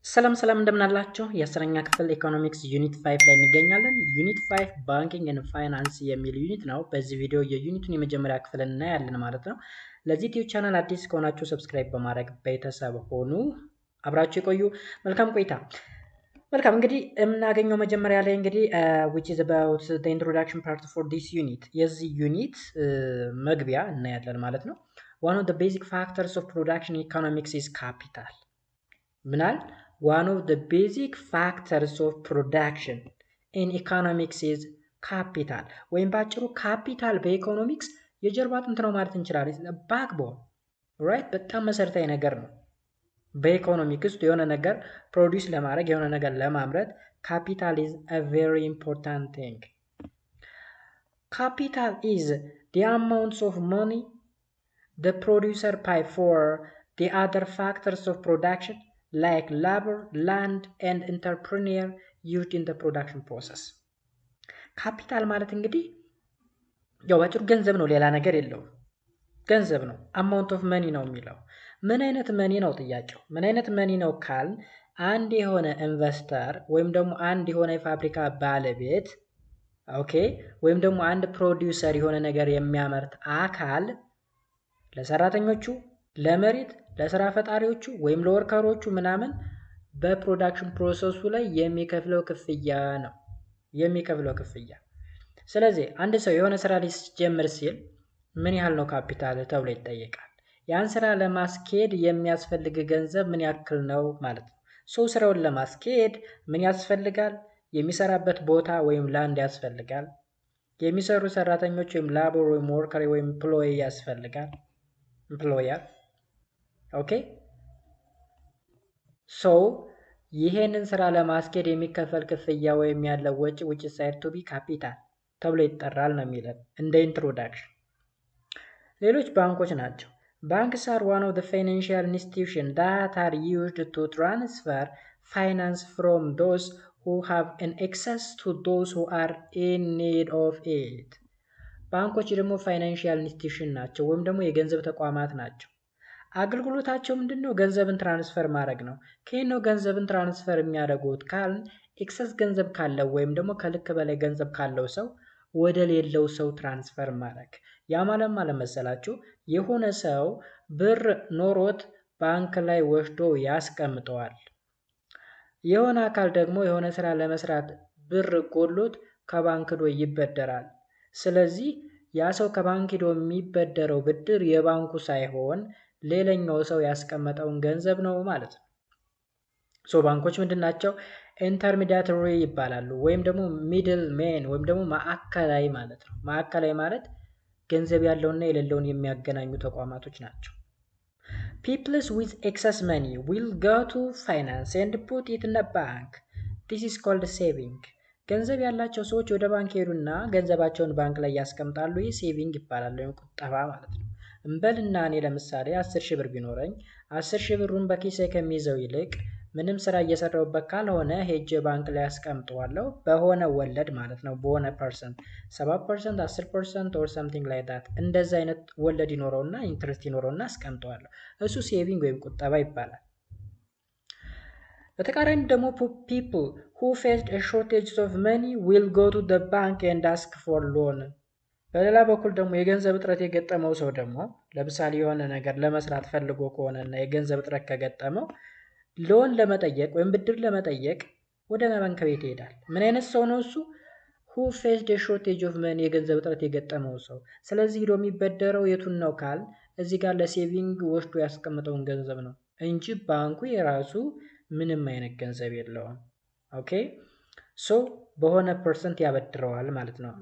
ሰላም እንደምን አላችሁ? የአስረኛ ክፍል ኢኮኖሚክስ ዩኒት 5 ላይ እንገኛለን። ዩኒት 5 ባንኪንግ ኤንድ ፋይናንስ የሚል ዩኒት ነው። በዚህ ቪዲዮ የዩኒቱን የመጀመሪያ ክፍል እናያለን ማለት ነው። ለዚህ ዩቲዩብ ቻናል አዲስ ከሆናችሁ ሰብስክራይብ በማድረግ ቤተሰብ ሆኑ። አብራችሁ የቆዩ። መልካም ቆይታ። መልካም እንግዲህ የምናገኘው መጀመሪያ ላይ እንግዲህ which is about the introduction part for this unit የዚህ ዩኒት መግቢያ እናያለን ማለት ነው። one of the basic factors of production economics is capital ምናል one of the basic factors of production in economics is capital ወይም ባጭሩ ካፒታል በኢኮኖሚክስ የጀርባ አጥንት ነው ማለት እንችላለን። ባክቦን ራይት፣ በጣም መሰረታዊ ነገር ነው። በኢኮኖሚክስ ውስጥ የሆነ ነገር ፕሮዲውስ ለማድረግ የሆነ ነገር ለማምረት ካፒታል is a very important thing. Capital is the amounts of money the producer pay for the other factors of production like labor, land and entrepreneur used in the production process. ካፒታል ማለት እንግዲህ ያው ባጭሩ ገንዘብ ነው፣ ሌላ ነገር የለውም። ገንዘብ ነው። አማውንት ኦፍ መኒ ነው የሚለው። ምን አይነት መኒ ነው ጥያቄው? ምን አይነት መኒ ነው ካል አንድ የሆነ ኢንቨስተር ወይም ደግሞ አንድ የሆነ የፋብሪካ ባለቤት ኦኬ፣ ወይም ደግሞ አንድ ፕሮዲውሰር የሆነ ነገር የሚያመርት አካል ለሰራተኞቹ፣ ለመሬት፣ ለስራ ፈጣሪዎቹ ወይም ለወርከሮቹ ምናምን በፕሮዳክሽን ፕሮሰሱ ላይ የሚከፍለው ክፍያ ነው። የሚከፍለው ክፍያ። ስለዚህ አንድ ሰው የሆነ ስራ ሊጀምር ሲል ምን ያህል ነው ካፒታል ተብሎ ይጠየቃል። ያን ስራ ለማስኬድ የሚያስፈልግ ገንዘብ ምን ያክል ነው ማለት ነው። ሰው ስራውን ለማስኬድ ምን ያስፈልጋል? የሚሰራበት ቦታ ወይም ላንድ ያስፈልጋል። የሚሰሩ ሰራተኞች ወይም ላቦር ወይም ወርከር ወይም ኤምፕሎይ ያስፈልጋል። ኤምፕሎየር ኦኬ። ሶ ይሄንን ስራ ለማስኬድ የሚከፈል ክፍያ ወይም ያለው ወጪ which is said to be capital ተብሎ ይጠራል ነው የሚለን እንደ ኢንትሮዳክሽን። ሌሎች ባንኮች ናቸው። Banks are one of the financial institutions that are used to transfer finance from those who have an access to those who are in need of it. ባንኮች ደግሞ ፋይናንሻል ኢንስቲትዩሽን ናቸው ወይም ደግሞ የገንዘብ ተቋማት ናቸው። አገልግሎታቸው ምንድነው? ገንዘብን ትራንስፈር ማድረግ ነው። ከየት ነው ገንዘብን ትራንስፈር የሚያደርጉት ካልን ኤክሰስ ገንዘብ ካለው ወይም ደግሞ ከልክ በላይ ገንዘብ ካለው ሰው ወደ ሌለው ሰው ትራንስፈር ማድረግ። ያ ማለት መሰላችሁ የሆነ ሰው ብር ኖሮት ባንክ ላይ ወስዶ ያስቀምጠዋል። የሆነ አካል ደግሞ የሆነ ስራ ለመስራት ብር ጎሎት ከባንክ ሄዶ ይበደራል። ስለዚህ ያ ሰው ከባንክ ሄዶ የሚበደረው ብድር የባንኩ ሳይሆን ሌላኛው ሰው ያስቀመጠውን ገንዘብ ነው ማለት ነው። ሶ ባንኮች ምንድናቸው? ኢንተርሚዲያተሪ ይባላሉ ወይም ደግሞ ሚድል ሜን ወይም ደግሞ ማዕከላዊ ማለት ነው። ማዕከላዊ ማለት ገንዘብ ያለውና የሌለውን የሚያገናኙ ተቋማቶች ናቸው። People with excess money will go to finance and put it in a bank. This is called saving. ገንዘብ ያላቸው ሰዎች ወደ ባንክ ሄዱና ገንዘባቸውን ባንክ ላይ ያስቀምጣሉ። ይህ ሴቪንግ ይባላል ወይም ቁጠባ ማለት ነው። እንበልና እኔ ለምሳሌ 10 ሺህ ብር ቢኖረኝ 10 ሺህ ብሩን በኪሴ ከሚይዘው ይልቅ ምንም ስራ እየሰራሁበት ካልሆነ ሄጄ ባንክ ላይ አስቀምጠዋለሁ በሆነ ወለድ ማለት ነው። በሆነ ፐርሰንት 7%፣ 10% or something like that እንደዛ አይነት ወለድ ይኖረውና ኢንትረስት ይኖረውና አስቀምጠዋለሁ። እሱ ሴቪንግ ወይም ቁጠባ ይባላል። በተቃራኒ ደግሞ people who faced a shortage of money will go to the bank and ask for loan. በሌላ በኩል ደግሞ የገንዘብ እጥረት የገጠመው ሰው ደግሞ ለምሳሌ የሆነ ነገር ለመስራት ፈልጎ ከሆነና የገንዘብ እጥረት ከገጠመው ሎን ለመጠየቅ ወይም ብድር ለመጠየቅ ወደ ባንክ ቤት ይሄዳል። ምን አይነት ሰው ነው እሱ? who faced a shortage of money የገንዘብ እጥረት የገጠመው ሰው። ስለዚህ ሄዶ የሚበደረው የቱን ነው ካል እዚህ ጋር ለሴቪንግ ወስዶ ያስቀምጠውን ገንዘብ ነው እንጂ ባንኩ የራሱ ምንም አይነት ገንዘብ የለውም። ኦኬ ሶ በሆነ ፐርሰንት ያበድረዋል ማለት ነው።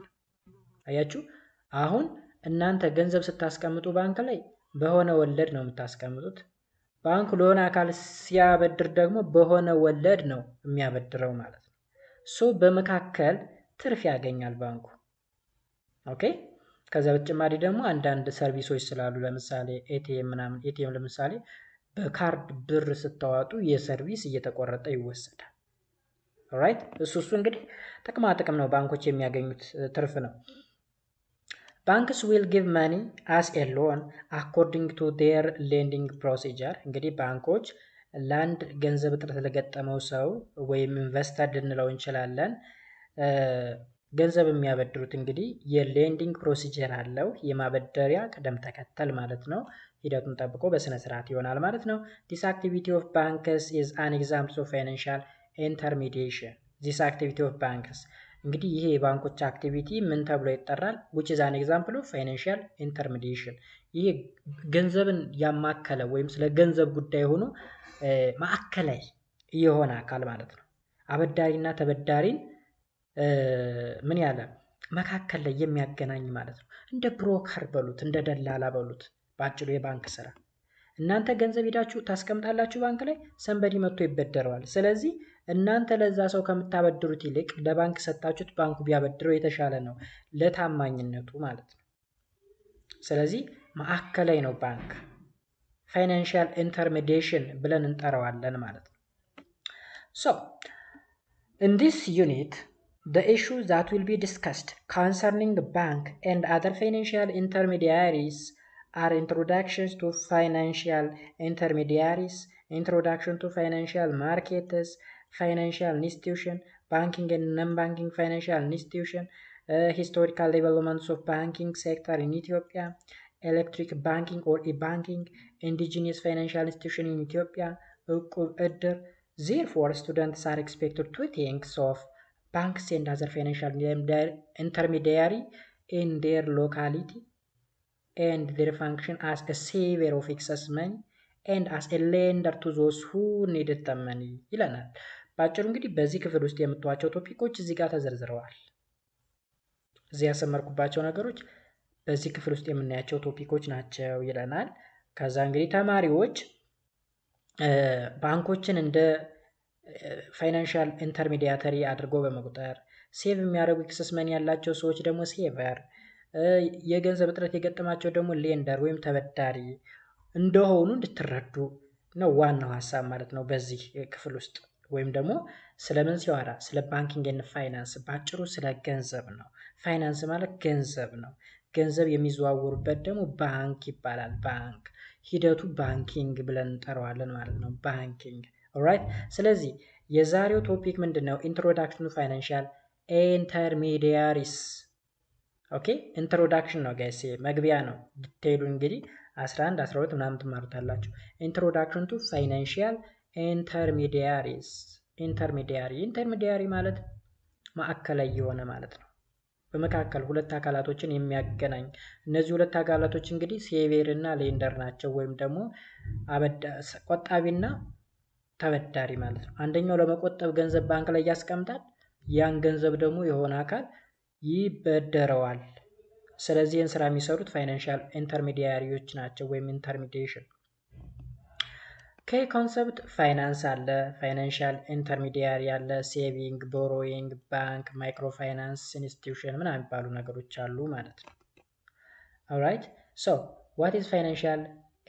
አያችሁ፣ አሁን እናንተ ገንዘብ ስታስቀምጡ ባንክ ላይ በሆነ ወለድ ነው የምታስቀምጡት። ባንኩ ለሆነ አካል ሲያበድር ደግሞ በሆነ ወለድ ነው የሚያበድረው ማለት ነው። ሶ በመካከል ትርፍ ያገኛል ባንኩ። ኦኬ ከዛ በተጨማሪ ደግሞ አንዳንድ ሰርቪሶች ስላሉ ለምሳሌ ኤቲኤም ምናምን፣ ኤቲኤም ለምሳሌ በካርድ ብር ስታዋጡ የሰርቪስ እየተቆረጠ ይወሰዳል። ኦራይት እሱ እንግዲህ ጥቅም ነው፣ ባንኮች የሚያገኙት ትርፍ ነው። Banks will give money as a loan according to their lending procedure. እንግዲህ ባንኮች ለአንድ ገንዘብ እጥረት ለገጠመው ሰው ወይም ኢንቨስተር ልንለው እንችላለን። ገንዘብ የሚያበድሩት እንግዲህ የሌንዲንግ ፕሮሲጀር አለው፣ የማበደሪያ ቅደም ተከተል ማለት ነው። ሂደቱን ጠብቆ በስነ ስርዓት ይሆናል ማለት ነው። ዲስ አክቲቪቲ ኦፍ ባንክስ ኢዝ አን ኤግዛምፕል ኦፍ ፋይናንሻል ኢንተርሚዲዬሽን። ዲስ አክቲቪቲ ኦፍ ባንክስ እንግዲህ ይሄ የባንኮች አክቲቪቲ ምን ተብሎ ይጠራል? which is an example of financial intermediation። ይሄ ገንዘብን ያማከለ ወይም ስለ ገንዘብ ጉዳይ ሆኖ ማዕከላዊ የሆነ አካል ማለት ነው። አበዳሪና ተበዳሪን ምን ያለ መካከል ላይ የሚያገናኝ ማለት ነው። እንደ ብሮከር በሉት፣ እንደ ደላላ በሉት፣ በአጭሩ የባንክ ስራ። እናንተ ገንዘብ ሄዳችሁ ታስቀምጣላችሁ ባንክ ላይ፣ ሰንበዲ መጥቶ ይበደረዋል። ስለዚህ እናንተ ለዛ ሰው ከምታበድሩት ይልቅ ለባንክ ሰጣችሁት ባንኩ ቢያበድረው የተሻለ ነው ለታማኝነቱ ማለት ነው። ስለዚህ ማዕከላዊ ነው ባንክ፣ ፋይናንሻል ኢንተርሚዲዬሽን ብለን እንጠራዋለን ማለት ነው። ሶ in this unit the issue that will be discussed concerning bank and other financial intermediaries are introductions to financial intermediaries, introduction to financial markets, financial institution, banking and non-banking financial institution, historical developments of banking sector in Ethiopia, electric banking or e-banking, indigenous financial institution in Ethiopia, Equb. Therefore, students are expected to think of banks and other financial intermediary in their locality and their function as a saver of excess money and as a lender to those who needed the money ይለናል። ባጭሩ እንግዲህ በዚህ ክፍል ውስጥ የምትዋቸው ቶፒኮች እዚህ ጋር ተዘርዝረዋል። እዚህ ያሰመርኩባቸው ነገሮች በዚህ ክፍል ውስጥ የምናያቸው ቶፒኮች ናቸው ይለናል። ከዛ እንግዲህ ተማሪዎች ባንኮችን እንደ ፋይናንሻል ኢንተርሚዲያተሪ አድርጎ በመቁጠር ሴቭ የሚያደርጉ ኤክሰስ መኒ ያላቸው ሰዎች ደግሞ ሴቨር፣ የገንዘብ እጥረት የገጠማቸው ደግሞ ሌንደር ወይም ተበዳሪ እንደሆኑ እንድትረዱ ነው ዋናው ሀሳብ ማለት ነው በዚህ ክፍል ውስጥ። ወይም ደግሞ ስለምን ሲወራ ስለ ባንኪንግ እና ፋይናንስ፣ ባጭሩ ስለ ገንዘብ ነው። ፋይናንስ ማለት ገንዘብ ነው። ገንዘብ የሚዘዋወሩበት ደግሞ ባንክ ይባላል። ባንክ ሂደቱ ባንኪንግ ብለን እንጠራዋለን ማለት ነው። ባንኪንግ ኦልራይት። ስለዚህ የዛሬው ቶፒክ ምንድነው? ኢንትሮዳክሽን ቱ ፋይናንሻል ኢንተርሚዲያሪስ። ኦኬ ኢንትሮዳክሽን ነው ጋይስ፣ መግቢያ ነው። ዲቴይሉ እንግዲህ 11 12 ምናምን ትማሩታላችሁ። ኢንትሮዳክሽን ቱ ፋይናንሻል ኢንተርሚዲያሪስ። ኢንተርሚዲያሪ ማለት ማዕከላዊ የሆነ ማለት ነው። በመካከል ሁለት አካላቶችን የሚያገናኝ። እነዚህ ሁለት አካላቶች እንግዲህ ሴቬር እና ሌንደር ናቸው፣ ወይም ደግሞ ቆጣቢና ተበዳሪ ማለት ነው። አንደኛው ለመቆጠብ ገንዘብ ባንክ ላይ ያስቀምጣል፣ ያን ገንዘብ ደግሞ የሆነ አካል ይበደረዋል። ስለዚህ ይህን ስራ የሚሰሩት ፋይናንሻል ኢንተርሚዲያሪዎች ናቸው፣ ወይም ኢንተርሚዲዬሽን። ኮንሰፕት ፋይናንስ አለ፣ ፋይናንሻል ኢንተርሚዲያሪ አለ፣ ሴቪንግ፣ ቦሮዊንግ፣ ባንክ፣ ማይክሮ ፋይናንስ ኢንስቲትዩሽን ምናምን የሚባሉ ነገሮች አሉ ማለት ነው። ኦልራይት ሶ ዋት ኢዝ ፋይናንሻል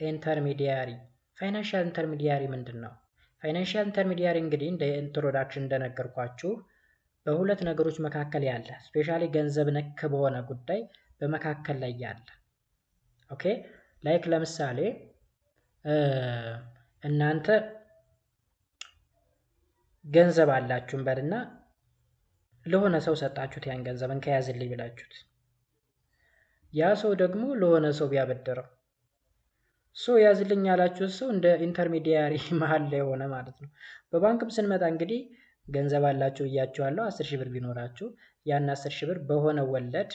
ኢንተርሚዲያሪ? ፋይናንሻል ኢንተርሚዲያሪ ምንድን ነው? ፋይናንሻል ኢንተርሚዲያሪ እንግዲህ እንደ ኢንትሮዳክሽን እንደነገርኳችሁ በሁለት ነገሮች መካከል ያለ፣ ስፔሻሊ ገንዘብ ነክ በሆነ ጉዳይ በመካከል ላይ ያለ። ኦኬ ላይክ ለምሳሌ እናንተ ገንዘብ አላችሁ እንበልና ለሆነ ሰው ሰጣችሁት፣ ያን ገንዘብ እንከያዝልኝ ብላችሁት፣ ያ ሰው ደግሞ ለሆነ ሰው ቢያበድረው ሰው ያዝልኝ ያላችሁት ሰው እንደ ኢንተርሚዲያሪ መሀል ላይ ሆነ ማለት ነው። በባንክም ስንመጣ እንግዲህ ገንዘብ አላችሁ እያችኋለሁ፣ 10,000 ብር ቢኖራችሁ ያን 10,000 ብር በሆነ ወለድ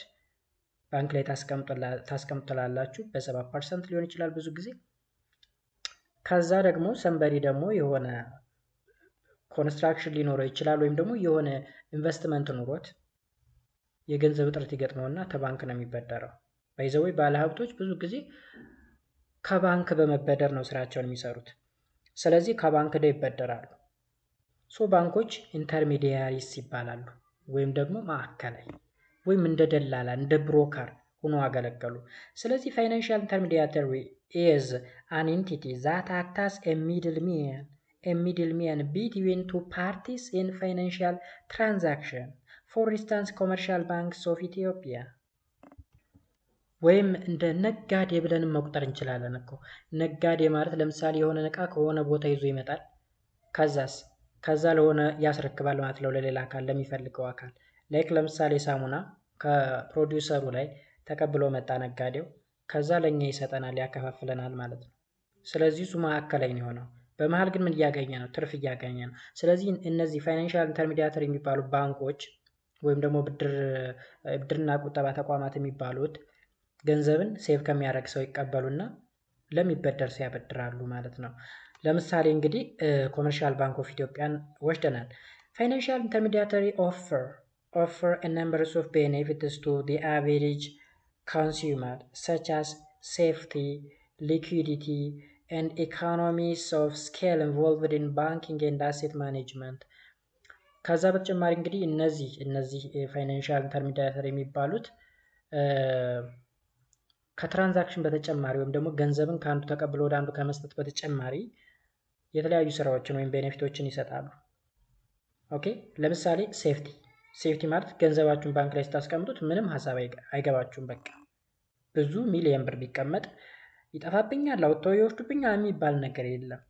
ባንክ ላይ ታስቀምጡላላችሁ። በ7% ሊሆን ይችላል ብዙ ጊዜ። ከዛ ደግሞ ሰንበሪ ደግሞ የሆነ ኮንስትራክሽን ሊኖረው ይችላል፣ ወይም ደግሞ የሆነ ኢንቨስትመንት ኑሮት የገንዘብ እጥረት ይገጥመውና ከባንክ ነው የሚበደረው። ባይዘወይ ባለሀብቶች ብዙ ጊዜ ከባንክ በመበደር ነው ስራቸውን የሚሰሩት። ስለዚህ ከባንክ ላይ ይበደራሉ። ሶ ባንኮች ኢንተርሚዲያሪስ ይባላሉ፣ ወይም ደግሞ ማዕከላዊ ወይም እንደ ደላላ እንደ ብሮከር ሆኖ አገለገሉ። ስለዚህ ፋይናንሻል ኢንተርሚዲያሪ is an entity that acts as a middleman between two parties in financial transaction. For instance, commercial banks of Ethiopia. ወይም እንደ ነጋዴ ብለን መቁጠር እንችላለን እኮ። ነጋዴ ማለት ለምሳሌ የሆነ እቃ ከሆነ ቦታ ይዞ ይመጣል። ከዛ ለሆነ ያስረክባል ማለት ነው፣ ለሌላ አካል፣ ለሚፈልገው አካል። ላይክ ለምሳሌ ሳሙና ከፕሮዲውሰሩ ላይ ተቀብሎ መጣ ነጋዴው፣ ከዛ ለኛ ይሰጠናል፣ ያከፋፍለናል ማለት ነው። ስለዚህ እሱ ማዕከላዊ ነው የሆነው። በመሀል ግን ምን እያገኘ ነው? ትርፍ እያገኘ ነው። ስለዚህ እነዚህ ፋይናንሻል ኢንተርሚዲያተር የሚባሉ ባንኮች ወይም ደግሞ ብድርና ቁጠባ ተቋማት የሚባሉት ገንዘብን ሴቭ ከሚያደርግ ሰው ይቀበሉና ለሚበደር ሰው ያበድራሉ ማለት ነው። ለምሳሌ እንግዲህ ኮመርሻል ባንክ ኦፍ ኢትዮጵያን ወስደናል። ፋይናንሻል ኢንተርሚዲያተሪ offer a number of benefits to the average consumer such as safety, liquidity, and economies of scale involved in banking and asset management። ከዛ በተጨማሪ እንግዲህ እነዚህ ፋይናንሻል ኢንተርሚዲያተር የሚባሉት ከትራንዛክሽን በተጨማሪ ወይም ደግሞ ገንዘብን ከአንዱ ተቀብሎ ወደ አንዱ ከመስጠት በተጨማሪ የተለያዩ ስራዎችን ወይም ቤኔፊቶችን ይሰጣሉ። ኦኬ፣ ለምሳሌ ሴፍቲ ማለት ገንዘባችሁን ባንክ ላይ ስታስቀምጡት ምንም ሀሳብ አይገባችሁም። በቃ ብዙ ሚሊየን ብር ቢቀመጥ ይጠፋብኛል፣ አውጥተው ይወስዱብኛል የሚባል ነገር የለም።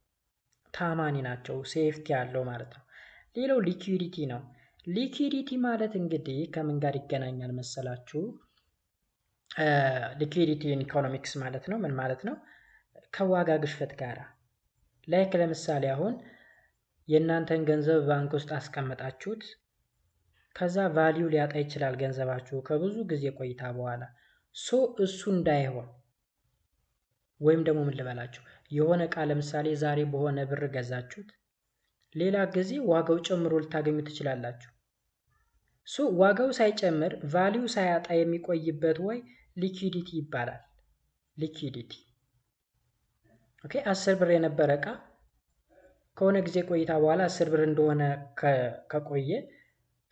ታማኒ ናቸው፣ ሴፍቲ ያለው ማለት ነው። ሌላው ሊኩዊዲቲ ነው። ሊኩዊዲቲ ማለት እንግዲህ ከምን ጋር ይገናኛል መሰላችሁ? ሊኩዊዲቲ ኢኮኖሚክስ ማለት ነው። ምን ማለት ነው? ከዋጋ ግሽበት ጋር። ላይክ ለምሳሌ አሁን የእናንተን ገንዘብ ባንክ ውስጥ አስቀመጣችሁት፣ ከዛ ቫሊዩ ሊያጣ ይችላል ገንዘባችሁ ከብዙ ጊዜ ቆይታ በኋላ። እሱ እንዳይሆን ወይም ደግሞ ምን ልበላችሁ፣ የሆነ እቃ ለምሳሌ ዛሬ በሆነ ብር ገዛችሁት፣ ሌላ ጊዜ ዋጋው ጨምሮ ልታገኙ ትችላላችሁ። ዋጋው ሳይጨምር ቫሊዩ ሳያጣ የሚቆይበት ወይ ሊኩዊዲቲ ይባላል። ሊኩዊዲቲ ኦኬ። 10 ብር የነበረ እቃ ከሆነ ጊዜ ቆይታ በኋላ 10 ብር እንደሆነ ከቆየ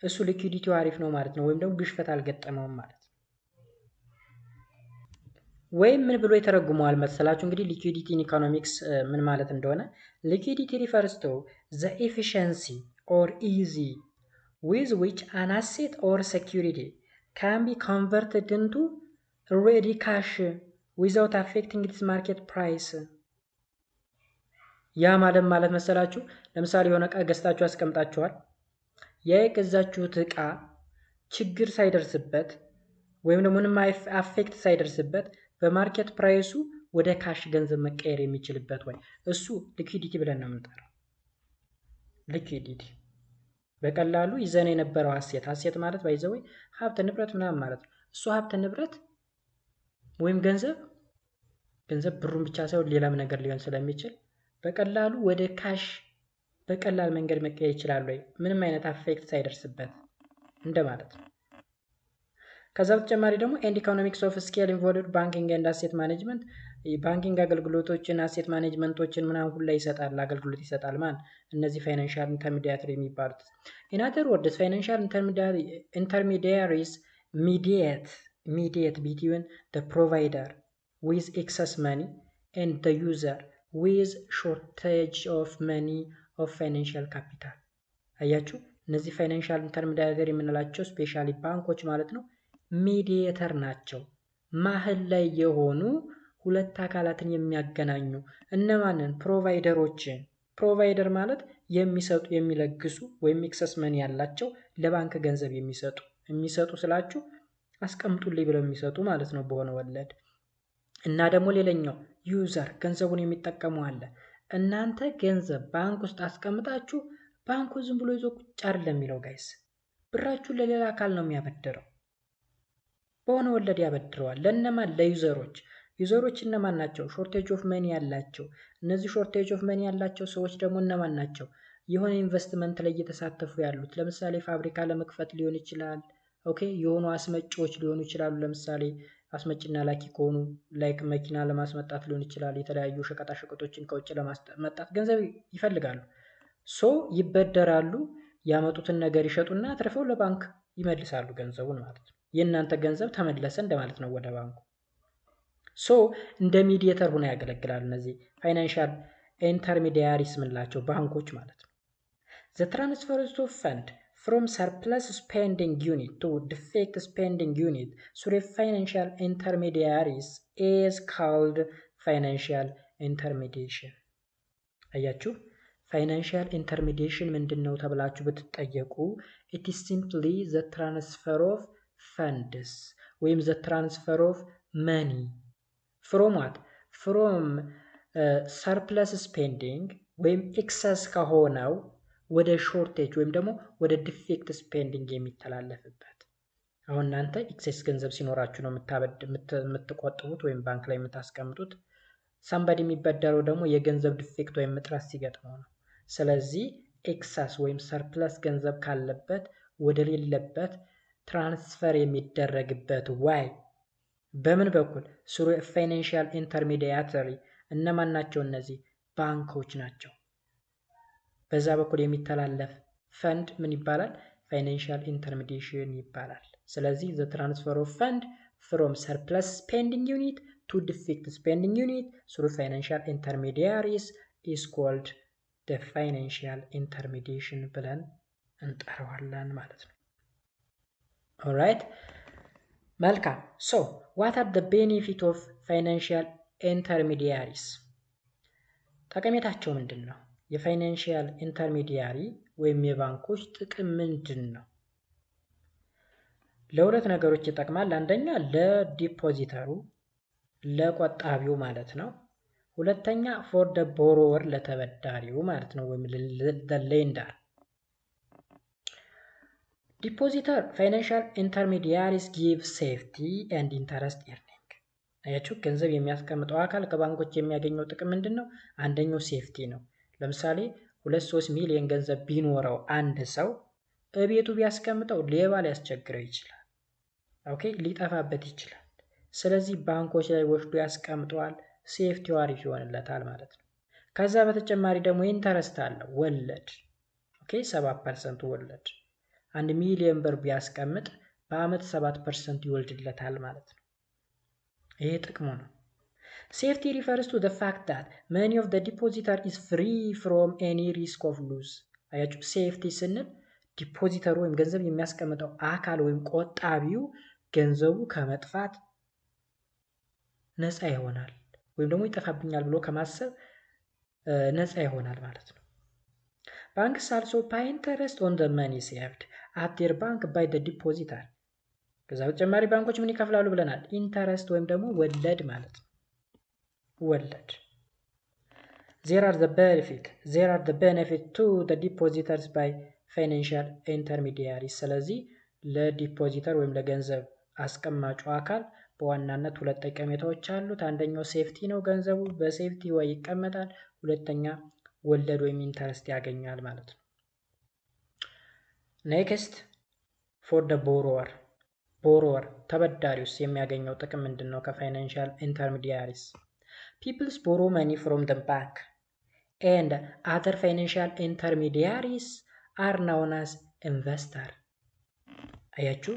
እሱ ሊኩዊዲቲው አሪፍ ነው ማለት ነው፣ ወይም ደግሞ ግሽበት አልገጠመውም ማለት ነው። ወይም ምን ብሎ የተረጉመዋል መሰላችሁ? እንግዲህ ሊኩዊዲቲ ኢን ኢኮኖሚክስ ምን ማለት እንደሆነ ሊኩዊዲቲ ሪፈርስ ቱ ዘ ኤፊሽንሲ ኦር ኢዚ with which an asset or security can be converted into ready cash without affecting its market price። ያ ማለት መሰላችሁ? ለምሳሌ የሆነ እቃ ገዝታችሁ አስቀምጣችኋል። ያ የገዛችሁት እቃ ችግር ሳይደርስበት ወይም ደግሞ ምንም አፌክት ሳይደርስበት በማርኬት ፕራይሱ ወደ ካሽ ገንዘብ መቀየር የሚችልበት ወይ እሱ ሊኩዊዲቲ ብለን ነው የምንጠራው። ሊኩዊዲቲ በቀላሉ ይዘን የነበረው ሀሴት ማለት ባይዘወይ ሀብት ንብረት ምናምን ማለት ነው። እሱ ሀብት ንብረት ወይም ገንዘብ ብሩን ብቻ ሳይሆን ሌላም ነገር ሊሆን ስለሚችል በቀላሉ ወደ ካሽ በቀላል መንገድ መቀየር ይችላል ወይ ምንም አይነት አፌክት ሳይደርስበት እንደማለት ነው። ከዛ በተጨማሪ ደግሞ ኤንድ ኢኮኖሚክስ ኦፍ ስኬል ኢንቮልቭድ ባንኪንግ ኤንድ አሴት ማኔጅመንት፣ ባንኪንግ አገልግሎቶችን አሴት ማኔጅመንቶችን ምናምን ሁላ ይሰጣል፣ አገልግሎት ይሰጣል። እነዚህ ፋይናንሻል ኢንተርሚዲያተሪ የሚባሉት። ኢን አዘር ወርድስ ፋይናንሻል ኢንተርሚዲያሪስ ሚዲየት ቢትዊን ዘ ፕሮቫይደር ዊዝ ኤክሰስ መኒ ኤንድ ዘ ዩዘር ዊዝ ሾርቴጅ ኦፍ መኒ ኦፍ ፋይናንሻል ካፒታል። አያችሁ፣ እነዚህ ፋይናንሻል ኢንተርሚዲያተሪ የምንላቸው ስፔሻሊ ባንኮች ማለት ነው ሜዲየተር ናቸው። መሀል ላይ የሆኑ ሁለት አካላትን የሚያገናኙ እነማንን? ፕሮቫይደሮችን። ፕሮቫይደር ማለት የሚሰጡ የሚለግሱ ወይም ኤክሰስ መኒ ያላቸው ለባንክ ገንዘብ የሚሰጡ ስላችሁ አስቀምጡልኝ ብለው የሚሰጡ ማለት ነው በሆነ ወለድ። እና ደግሞ ሌላኛው ዩዘር ገንዘቡን የሚጠቀሙ አለ። እናንተ ገንዘብ ባንክ ውስጥ አስቀምጣችሁ ባንኩ ዝም ብሎ ይዞ ቁጭ አይደለም የሚለው ጋይስ፣ ብራችሁን ለሌላ አካል ነው የሚያበድረው። በሆነ ወለድ ያበድረዋል። ለእነማን? ለዩዘሮች። ዩዘሮች እነማን ናቸው? ሾርቴጅ ኦፍ መኒ ያላቸው። እነዚህ ሾርቴጅ ኦፍ መኒ ያላቸው ሰዎች ደግሞ እነማን ናቸው? የሆነ ኢንቨስትመንት ላይ እየተሳተፉ ያሉት። ለምሳሌ ፋብሪካ ለመክፈት ሊሆን ይችላል። ኦኬ፣ የሆኑ አስመጪዎች ሊሆኑ ይችላሉ። ለምሳሌ አስመጪና ላኪ ከሆኑ ላይክ መኪና ለማስመጣት ሊሆን ይችላል። የተለያዩ ሸቀጣሸቀጦችን ከውጭ ለማስመጣት ገንዘብ ይፈልጋሉ። ይበደራሉ። ያመጡትን ነገር ይሸጡና አትርፈው ለባንክ ይመልሳሉ ገንዘቡን ማለት ነው። የእናንተ ገንዘብ ተመለሰ እንደማለት ነው ወደ ባንኩ። እንደ ሚዲየተር ሆነው ያገለግላሉ እነዚህ ፋይናንሻል ኢንተርሚዲያሪስ የምንላቸው ባንኮች ማለት ነው። ዘ ትራንስፈርስ ኦፍ ፈንድ from surplus spending unit to defect spending unit through financial intermediaries is called financial intermediation። አያችሁ ፋይናንሻል ኢንተርሚዲዬሽን ምንድን ነው ተብላችሁ ብትጠየቁ it is simply the transfer of funds ወይም the transfer of money from what? from surplus spending ወይም ኤክሰስ ከሆነው ወደ ሾርቴጅ ወይም ደግሞ ወደ ዲፌክት ስፔንዲንግ የሚተላለፍበት። አሁን እናንተ ኤክሰስ ገንዘብ ሲኖራችሁ ነው የምትቆጥቡት ወይም ባንክ ላይ የምታስቀምጡት። ሳምባዲ የሚበደረው ደግሞ የገንዘብ ዲፌክት ወይም እጥረት ሲገጥመው ነው። ስለዚህ ኤክሰስ ወይም ሰርፕለስ ገንዘብ ካለበት ወደ ሌለበት ትራንስፈር የሚደረግበት ዋይ በምን በኩል? ስሩ ፋይናንሻል ኢንተርሚዲያተሪ። እነማን ናቸው እነዚህ? ባንኮች ናቸው። በዛ በኩል የሚተላለፍ ፈንድ ምን ይባላል? ፋይናንሻል ኢንተርሚዲዬሽን ይባላል። ስለዚህ the transfer of fund from surplus spending unit to defect spending unit through financial intermediaries is called the financial intermediation ብለን እንጠራዋለን ማለት ነው። alright መልካም። so what are the benefit of financial intermediaries? ጠቀሜታቸው ምንድን ነው? የፋይናንሻል ኢንተርሚዲያሪ ወይም የባንኮች ጥቅም ምንድን ነው? ለሁለት ነገሮች ይጠቅማል። አንደኛ ለዲፖዚተሩ ለቆጣቢው ማለት ነው። ሁለተኛ ፎር ደ ቦሮወር ለተበዳሪው ማለት ነው ወይም ለሌንደር። ዲፖዚተር ፋይናንሻል ኢንተርሚዲያሪስ ጊቭ ሴፍቲ ኤንድ ኢንተረስት ኤርኒንግ። አያችሁ ገንዘብ የሚያስቀምጠው አካል ከባንኮች የሚያገኘው ጥቅም ምንድን ነው? አንደኛው ሴፍቲ ነው። ለምሳሌ 2-3 ሚሊዮን ገንዘብ ቢኖረው አንድ ሰው እቤቱ ቢያስቀምጠው ሌባ ሊያስቸግረው ይችላል። ኦኬ ሊጠፋበት ይችላል። ስለዚህ ባንኮች ላይ ወስዶ ያስቀምጠዋል። ሴፍቲው አሪፍ ይሆንለታል ማለት ነው። ከዛ በተጨማሪ ደግሞ ኢንተረስት አለው ወለድ። ኦኬ 7% ወለድ። 1 ሚሊዮን ብር ቢያስቀምጥ በአመት 7% ይወልድለታል ማለት ነው። ይሄ ጥቅሙ ነው። Safety refers to the fact that money of the depositor is free from any risk of loss. አያችሁ ሴፍቲ ስንል ዲፖዚተሩ ወይም ገንዘብ የሚያስቀምጠው አካል ወይም ቆጣቢው ገንዘቡ ከመጥፋት ነፃ ይሆናል ወይም ደግሞ ይጠፋብኛል ብሎ ከማሰብ ነፃ ይሆናል ማለት ነው። Banks also pay interest on the money saved at their bank by the depositor. ከዛ በተጨማሪ ባንኮች ምን ይከፍላሉ ብለናል? ኢንተረስት ወይም ደግሞ ወለድ ማለት ነው። ወለድ there are the benefit to the depositors by financial intermediaries። ስለዚህ ለዲፖዚተር ወይም ለገንዘብ አስቀማጩ አካል በዋናነት ሁለት ጠቀሜታዎች አሉት። አንደኛው ሴፍቲ ነው፣ ገንዘቡ በሴፍቲ ወይ ይቀመጣል። ሁለተኛ ወለድ ወይም ኢንተረስት ያገኛል ማለት ነው። ኔክስት ፎር the ቦሮወር ተበዳሪውስ የሚያገኘው ጥቅም ምንድን ነው? ከፋይናንሻል ኢንተርሚዲያሪስ People borrow money from the bank and other financial intermediaries are known as investor። አያችሁ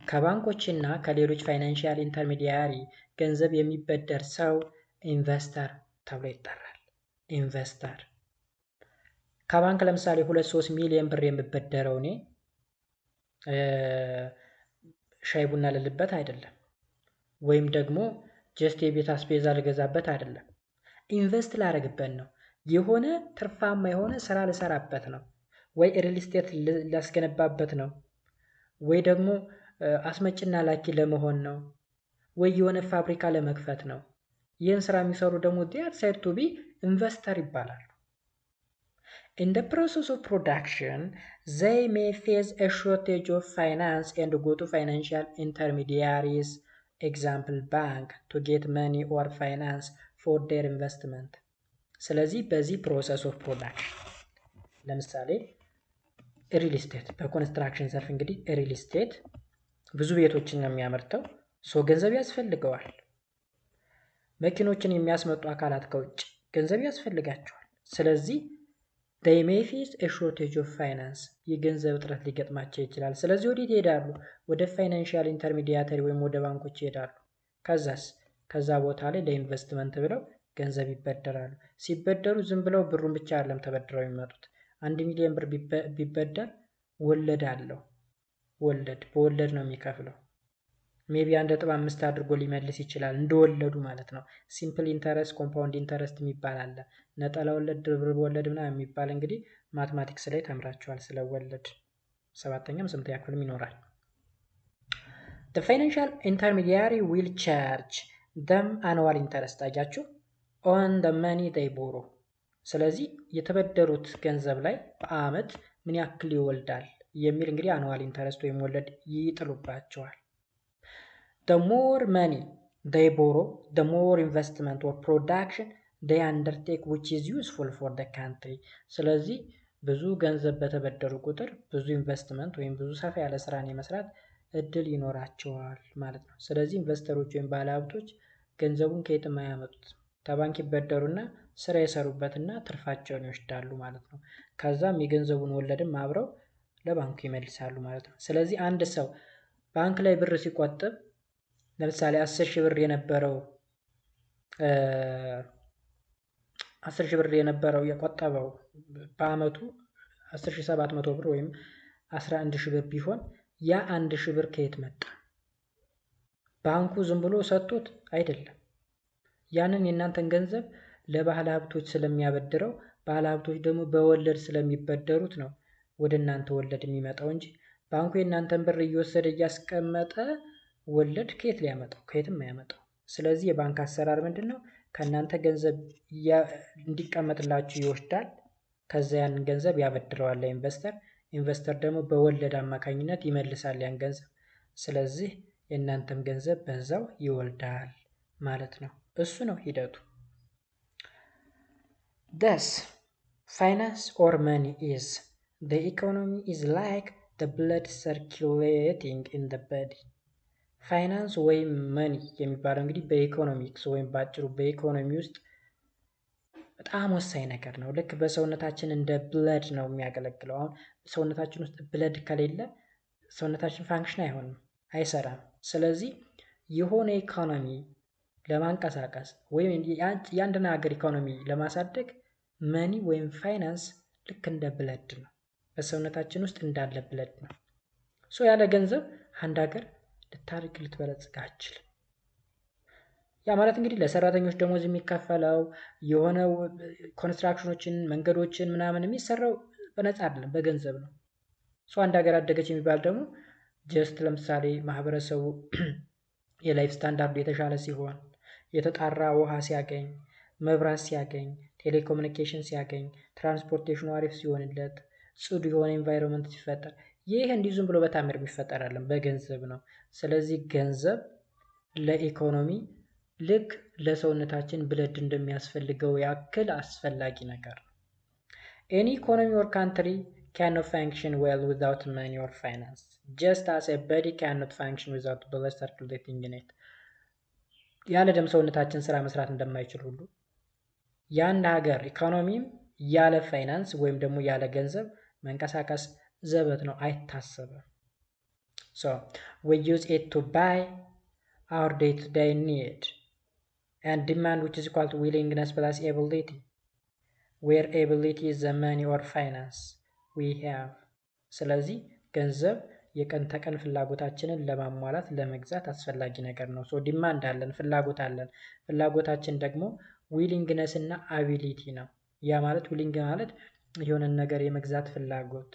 ከባንኮችና ከሌሎች ፋይናንሻል ኢንተርሚዲያሪ ገንዘብ የሚበደር ሰው ኢንቨስተር ተብሎ ይጠራል። ኢንቨስተር ከባንክ ለምሳሌ 2-3 ሚሊዮን ብር የምበደረው እኔ ሻይ ቡና ልልበት አይደለም፣ ወይም ደግሞ ጀስት የቤት አስቤዛ ልገዛበት አይደለም። ኢንቨስት ላደርግበት ነው። የሆነ ትርፋማ የሆነ ስራ ልሰራበት ነው። ወይ ሪል ስቴት ላስገነባበት ነው፣ ወይ ደግሞ አስመጭና ላኪ ለመሆን ነው፣ ወይ የሆነ ፋብሪካ ለመክፈት ነው። ይህን ስራ የሚሰሩ ደግሞ ዲያር ሳይድ ቱ ቢ ኢንቨስተር ይባላሉ። In the process of production, they may face a shortage of finance and go to financial intermediaries, example bank, to get money or finance for their investment. ስለዚህ በዚህ ፕሮሰስ ኦፍ ፕሮዳክሽን ለምሳሌ ሪል ስቴት በኮንስትራክሽን ዘርፍ እንግዲህ ሪል ስቴት ብዙ ቤቶችን ነው የሚያመርተው። ሶ ገንዘብ ያስፈልገዋል። መኪኖችን የሚያስመጡ አካላት ከውጭ ገንዘብ ያስፈልጋቸዋል። ስለዚህ they may face a shortage of finance የገንዘብ እጥረት ሊገጥማቸው ይችላል። ስለዚህ ወዴት ይሄዳሉ? ወደ ፋይናንሻል ኢንተርሚዲያተሪ ወይም ወደ ባንኮች ይሄዳሉ። ከዛ ቦታ ላይ ለኢንቨስትመንት ብለው ገንዘብ ይበደራሉ። ሲበደሩ ዝም ብለው ብሩን ብቻ አይደለም ተበድረው የሚመጡት። 1 ሚሊዮን ብር ቢበደር ወለድ አለው። በወለድ ነው የሚከፍለው። ሜቢ 1.5 አድርጎ ሊመልስ ይችላል እንደወለዱ ማለት ነው። ሲምፕል ኢንተረስት፣ ኮምፓውንድ ኢንተረስት የሚባል አለ። ነጠላ ወለድ፣ ድርብ ወለድ ምናምን የሚባል እንግዲህ ማትማቲክስ ላይ ተምራችኋል ስለ ወለድ። 7ኛም 8ኛ ክፍልም ይኖራል። The financial intermediary will charge them annual interest አያችሁ on the money they borrow። ስለዚህ የተበደሩት ገንዘብ ላይ በአመት ምን ያክል ይወልዳል የሚል እንግዲህ አኑዋል ኢንተረስት ወይም ወለድ ይጥሉባቸዋል። The more money they borrow, the more investment or production they undertake which is useful for the country። ስለዚህ ብዙ ገንዘብ በተበደሩ ቁጥር ብዙ ኢንቨስትመንት ወይም ብዙ ሰፋ ያለ ስራን የመስራት እድል ይኖራቸዋል ማለት ነው። ስለዚህ ኢንቨስተሮች ወይም ባለሀብቶች ገንዘቡን ከየትም አያመጡት። ከባንክ ይበደሩና ስራ የሰሩበትና ትርፋቸውን ይወስዳሉ ማለት ነው። ከዛም የገንዘቡን ወለድም አብረው ለባንኩ ይመልሳሉ ማለት ነው። ስለዚህ አንድ ሰው ባንክ ላይ ብር ሲቆጥብ ለምሳሌ 10 ሺህ ብር የነበረው የቆጠበው በአመቱ 10,700 ብር ወይም 11 ሺህ ብር ቢሆን ያ 1 ሺህ ብር ከየት መጣ? ባንኩ ዝም ብሎ ሰጥቶት አይደለም። ያንን የእናንተን ገንዘብ ለባለ ሀብቶች ስለሚያበድረው ባለ ሀብቶች ደግሞ በወለድ ስለሚበደሩት ነው ወደ እናንተ ወለድ የሚመጣው እንጂ ባንኩ የእናንተን ብር እየወሰደ እያስቀመጠ ወለድ ከየት ሊያመጣው? ከየትም አያመጣው። ስለዚህ የባንክ አሰራር ምንድነው? ከእናንተ ገንዘብ እንዲቀመጥላችሁ ይወስዳል። ከዛ ያንን ገንዘብ ያበድረዋል ለኢንቨስተር። ኢንቨስተር ደግሞ በወለድ አማካኝነት ይመልሳል ያን ገንዘብ። ስለዚህ የእናንተም ገንዘብ በዛው ይወልዳል ማለት ነው። እሱ ነው ሂደቱ። Thus, finance or money is the economy is like the blood circulating in the body። ፋይናንስ ወይም መኒ የሚባለው እንግዲህ በኢኮኖሚክስ ወይም በአጭሩ በኢኮኖሚ ውስጥ በጣም ወሳኝ ነገር ነው። ልክ በሰውነታችን እንደ ብለድ ነው የሚያገለግለው። አሁን ሰውነታችን ውስጥ ብለድ ከሌለ ሰውነታችን ፋንክሽን አይሆንም፣ አይሰራም። ስለዚህ የሆነ ኢኮኖሚ ለማንቀሳቀስ ወይም የአንድን ሀገር ኢኮኖሚ ለማሳደግ መኒ ወይም ፋይናንስ ልክ እንደ ብለድ ነው። በሰውነታችን ውስጥ እንዳለ ብለድ ነው። ያለ ገንዘብ አንድ ሀገር ልታድግ ልትበለጽግ አትችልም። ያ ማለት እንግዲህ ለሰራተኞች ደሞዝ የሚከፈለው የሆነ ኮንስትራክሽኖችን መንገዶችን ምናምን የሚሰራው በነፃ አይደለም፣ በገንዘብ ነው። አንድ ሀገር አደገች የሚባል ደግሞ ጀስት ለምሳሌ ማህበረሰቡ የላይፍ ስታንዳርዱ የተሻለ ሲሆን፣ የተጣራ ውሃ ሲያገኝ፣ መብራት ሲያገኝ፣ ቴሌኮሙኒኬሽን ሲያገኝ፣ ትራንስፖርቴሽኑ አሪፍ ሲሆንለት፣ ጽዱ የሆነ ኤንቫይሮንመንት ሲፈጠር፣ ይህ እንዲህ ዝም ብሎ በታምር የሚፈጠር አይደለም፣ በገንዘብ ነው። ስለዚህ ገንዘብ ለኢኮኖሚ ልክ ለሰውነታችን ብለድ እንደሚያስፈልገው ያክል አስፈላጊ ነገር ነው። ኤኒ ኢኮኖሚ ኦር ካንትሪ cannot function well without money or finance, just as a body cannot function without blood circulating in it። ያለ ደም ሰውነታችን ስራ መስራት እንደማይችል ሁሉ የአንድ ሀገር ኢኮኖሚም ያለ ፋይናንስ ወይም ደግሞ ያለ ገንዘብ መንቀሳቀስ ዘበት ነው፣ አይታሰብም። we use it to buy our day-to-day need and demand, which is equal to willingness plus ability, where ability is the money or finance we have። ስለዚህ ገንዘብ የቀን ተቀን ፍላጎታችንን ለማሟላት ለመግዛት አስፈላጊ ነገር ነው። ዲማንድ አለን፣ ፍላጎት አለን። ፍላጎታችን ደግሞ ዊሊንግነስ እና አቢሊቲ ነው። ያ ማለት ዊሊንግ ማለት የሆነን ነገር የመግዛት ፍላጎት።